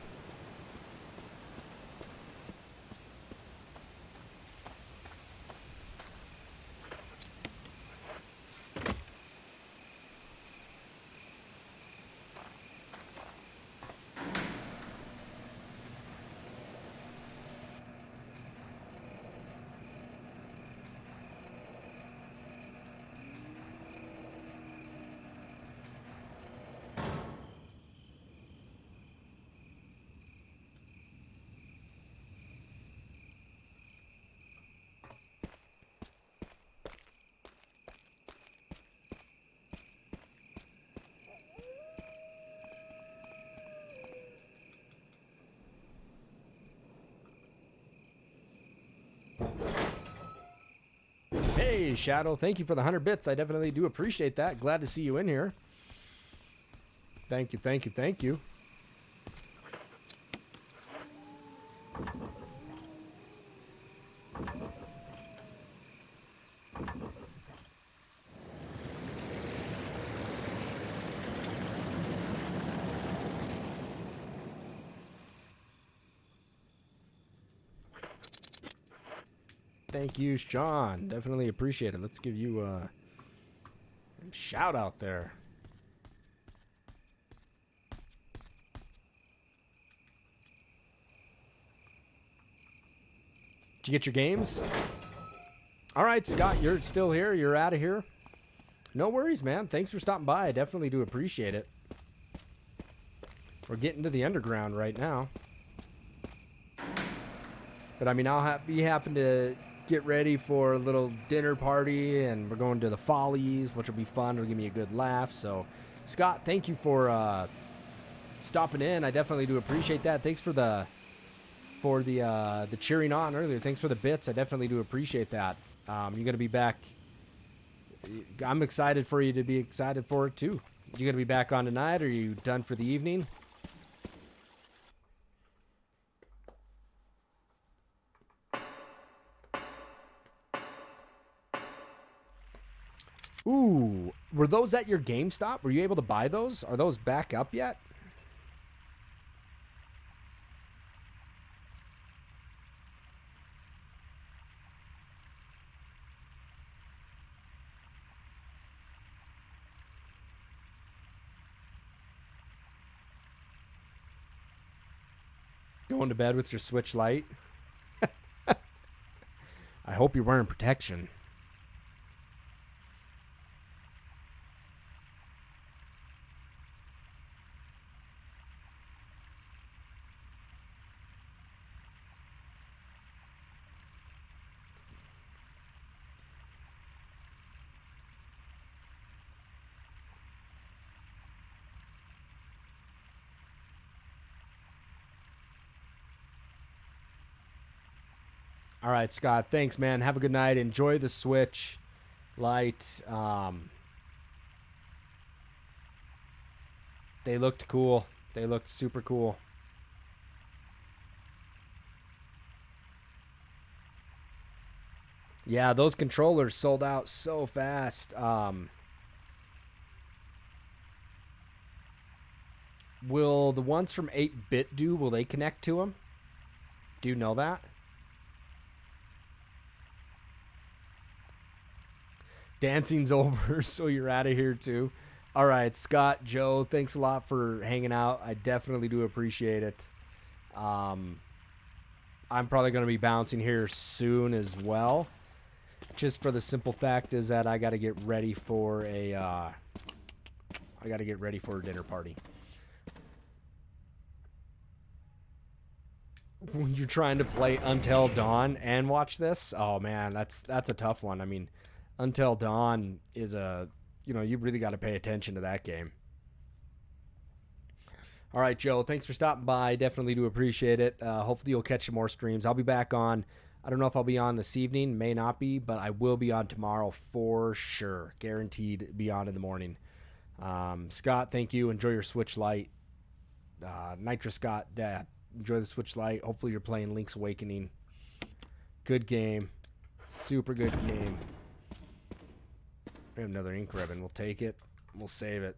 Shadow. Thank you for the 100 bits. I definitely do appreciate that. Glad to see you in here. Thank you, thank you, thank you. Thank you, Sean. Definitely appreciate it. Let's give you a shout out there. Did you get your games? All right, Scott, you're still here. You're out of here. No worries, man. Thanks for stopping by. I definitely do appreciate it. We're getting to the underground right now. But, I mean, I'll be happen to get ready for a little dinner party, and we're going to the Follies, which will be fun. It'll give me a good laugh. So, Scott, thank you for stopping in. I definitely do appreciate that. Thanks for the cheering on earlier. Thanks for the bits. I definitely do appreciate that. You're going to be back. I'm excited for you to be excited for it, too. You going to be back on tonight, or are you done for the evening? Ooh, were those at your GameStop? Were you able to buy those? Are those back up yet? Going to bed with your Switch Lite? I hope you're wearing protection. All right, Scott. Thanks, man. Have a good night. Enjoy the Switch Lite. They looked cool. They looked super cool. Yeah, those controllers sold out so fast. Will the ones from 8-Bit do? Will they connect to them? Do you know that? Dancing's over, so you're out of here too. All right, Scott, Joe, thanks a lot for hanging out. I definitely do appreciate it. I'm probably going to be bouncing here soon as well. Just for the simple fact is that I got to get ready for a dinner party. When you're trying to play Until Dawn and watch this, oh man, that's a tough one. I mean, Until Dawn is you really got to pay attention to that game. All right, Joe, thanks for stopping by. Definitely do appreciate it. Hopefully you'll catch some more streams. I'll be back on. I don't know if I'll be on this evening. May not be, but I will be on tomorrow for sure. Guaranteed be on in the morning. Scott, thank you. Enjoy your Switch Lite. Nitra Scott, Dad, enjoy the Switch Lite. Hopefully you're playing Link's Awakening. Good game. Super good game. We have another ink ribbon. We'll take it. We'll save it.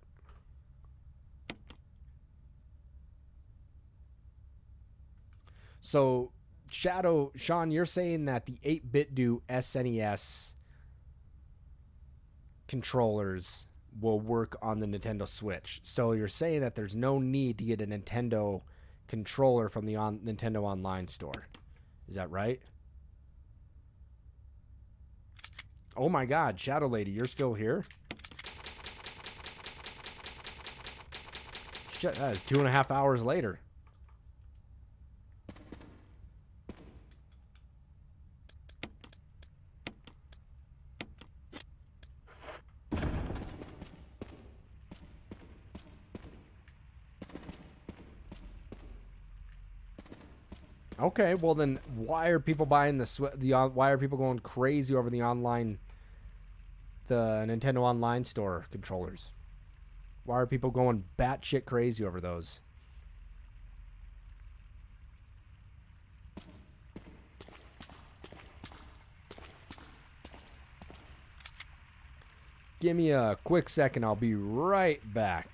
So, Sean, you're saying that the 8-Bit Do SNES controllers will work on the Nintendo Switch. So you're saying that there's no need to get a Nintendo controller from the Nintendo Online store. Is that right? Oh my God, Shadow Lady, you're still here? Shit, that is 2.5 hours later. Okay, well then, why are people buying why are people going crazy over the online the Nintendo Online Store controllers. Why are people going batshit crazy over those? Give me a quick second. I'll be right back.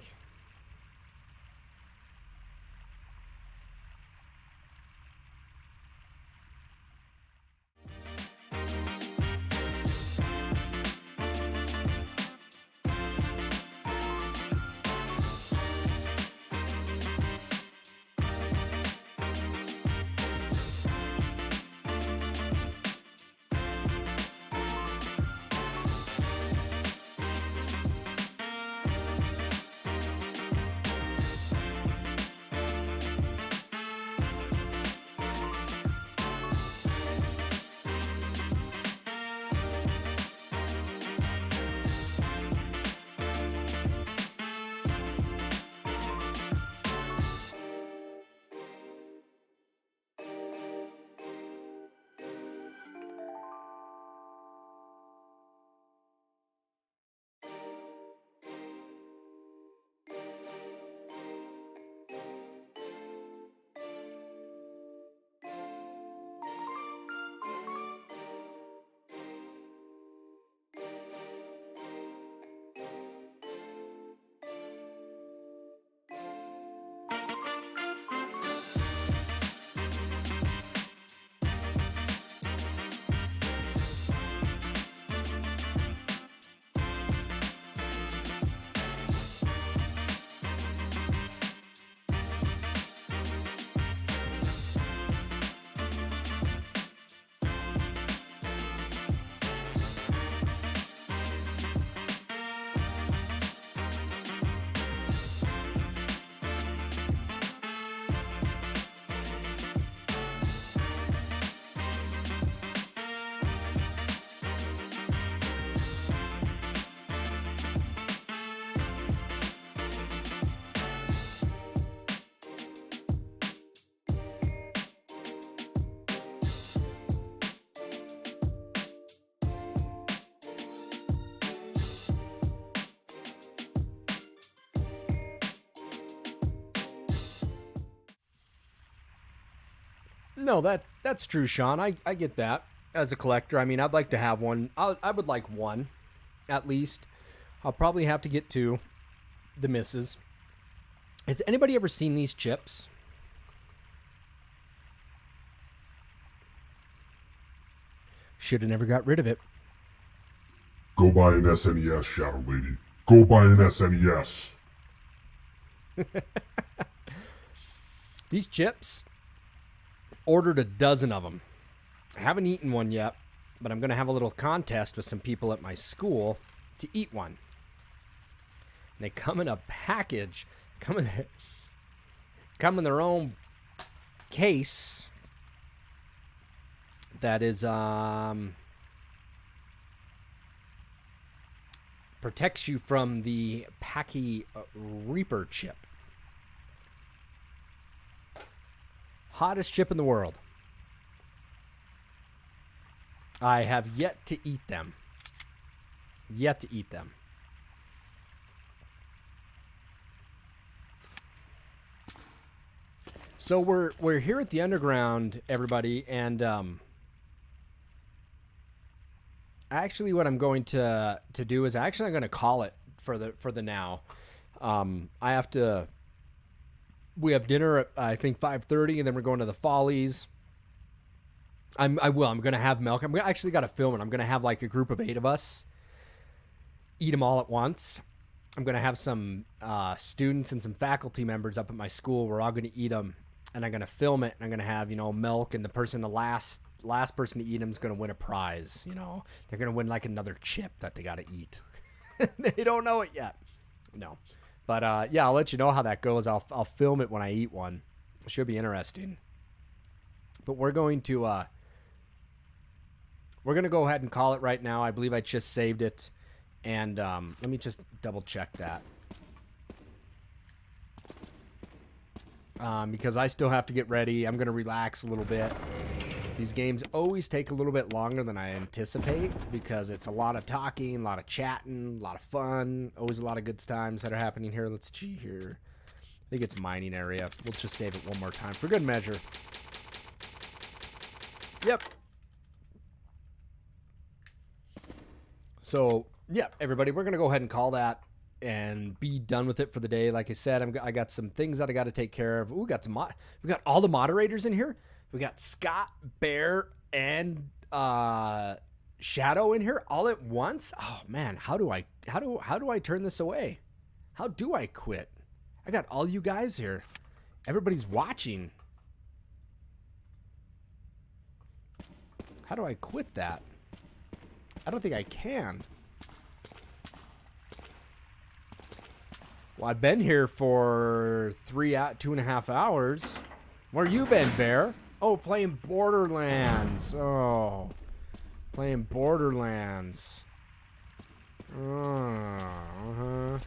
No, that's true, Sean. I get that. As a collector, I mean, I'd like to have one. I would like one, at least. I'll probably have to get two. The misses. Has anybody ever seen these chips? Should have never got rid of it. Go buy an SNES, Shadow Lady. Go buy an SNES. These chips, ordered a dozen of them. I haven't eaten one yet, but I'm going to have a little contest with some people at my school to eat one. And they come in a package, come in their own case that is protects you from the Packy Reaper chip. Hottest chip in the world. I have yet to eat them. Yet to eat them. So we're here at the underground, everybody, and actually what I'm going to do is I'm going to call it for the now. We have dinner at, I think, 5:30, and then we're going to the Follies. I'm going to have milk. I'm actually got to film it. I'm going to have like a group of 8 of us eat them all at once. I'm going to have some students and some faculty members up at my school. We're all going to eat them, and I'm going to film it. And I'm going to have, milk, and the last person to eat them is going to win a prize. They're going to win like another chip that they got to eat. They don't know it yet. No. But, yeah, I'll let you know how that goes. I'll film it when I eat one. It should be interesting. But we're going to go ahead and call it right now. I believe I just saved it. And let me just double check that. Because I still have to get ready. I'm going to relax a little bit. These games always take a little bit longer than I anticipate because it's a lot of talking, a lot of chatting, a lot of fun. Always a lot of good times that are happening here. Let's see here. I think it's mining area. We'll just save it one more time for good measure. Yep. So, yeah, everybody, we're going to go ahead and call that and be done with it for the day. Like I said, I got some things that I got to take care of. Ooh, we got all the moderators in here. We got Scott, Bear, and Shadow in here all at once. Oh man, how do I turn this away? How do I quit? I got all you guys here. Everybody's watching. How do I quit that? I don't think I can. Well, I've been here for 2.5 hours. Where you been, Bear? Oh, playing Borderlands. Oh, playing Borderlands. Uh-huh.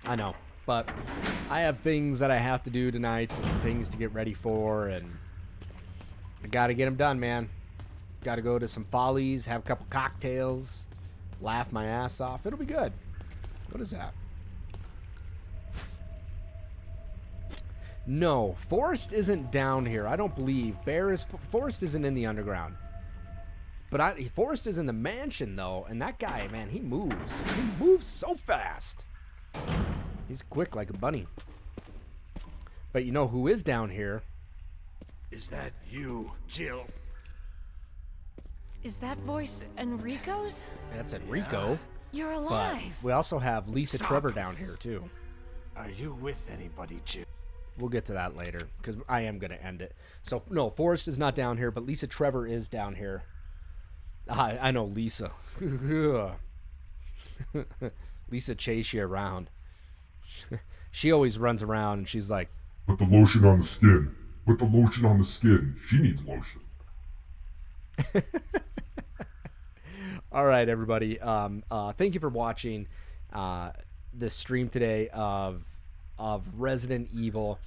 I know, but I have things that I have to do tonight, and things to get ready for, and I gotta get them done, man. Gotta go to some Follies, have a couple cocktails, laugh my ass off. It'll be good. What is that? No, Forrest isn't down here. I don't believe. Forrest isn't in the underground. But Forrest is in the mansion, though, and that guy, man, he moves. He moves so fast. He's quick like a bunny. But you know who is down here? Is that you, Jill? Is that voice Enrico's? That's Enrico. You're But alive. we also have Lisa Trevor down here, too. Are you with anybody, Jill? We'll get to that later, because I am going to end it. So, no, Forrest is not down here, but Lisa Trevor is down here. I know Lisa. Lisa chase you around. She always runs around, and she's like, Put the lotion on the skin. Put the lotion on the skin. She needs lotion. all right, everybody. Thank you for watching this stream today of Resident Evil.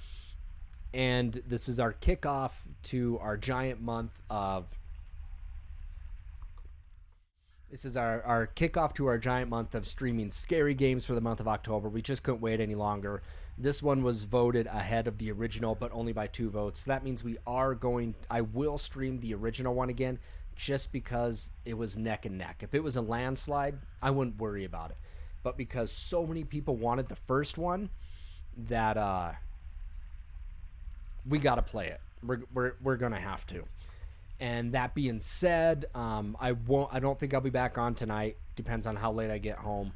And this is our kickoff to our giant month of... This is our kickoff to our giant month of streaming scary games for the month of October. We just couldn't wait any longer. This one was voted ahead of the original, but only by 2 votes. So that means I will stream the original one again just because it was neck and neck. If it was a landslide, I wouldn't worry about it. But because so many people wanted the first one, that we got to play it. We're going to have to. And that being said, I don't think I'll be back on tonight. Depends on how late I get home.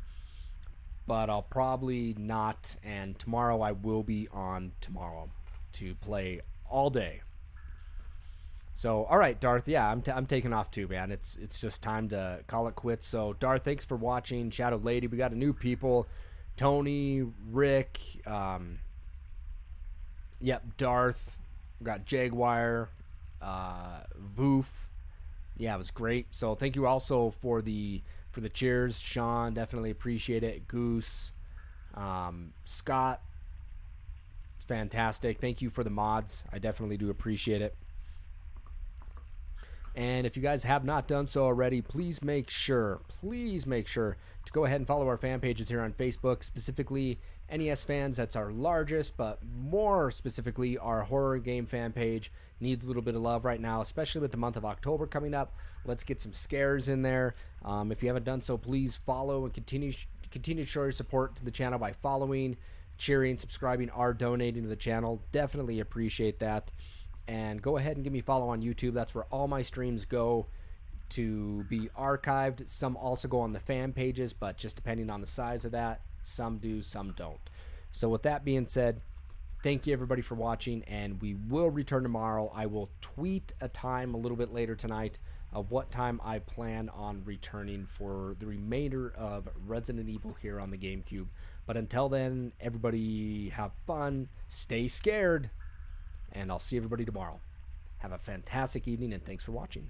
But I'll probably not. And tomorrow I will be on tomorrow to play all day. So, all right, Darth. Yeah, I'm taking off too, man. It's just time to call it quits. So, Darth, thanks for watching. Shadow Lady, we got a new people. Tony, Rick, Darth. We got Jaguar. Voof. Yeah, it was great. So thank you also for the cheers, Sean. Definitely appreciate it. Goose, Scott, it's fantastic. Thank you for the mods. I definitely do appreciate it. And if you guys have not done so already, please make sure to go ahead and follow our fan pages here on Facebook, specifically NES Fans. That's our largest, but more specifically, our horror game fan page needs a little bit of love right now, especially with the month of October coming up. Let's get some scares in there. If you haven't done so, please follow and continue to show your support to the channel by following, cheering, subscribing, or donating to the channel. Definitely appreciate that. And go ahead and give me a follow on YouTube. That's where all my streams go to be archived. Some also go on the fan pages, but just depending on the size of that, some do, some don't. So with that being said, thank you everybody for watching, and we will return tomorrow. I will tweet a time a little bit later tonight of what time I plan on returning for the remainder of Resident Evil here on the GameCube. But until then, everybody have fun, stay scared, and I'll see everybody tomorrow. Have a fantastic evening, and thanks for watching.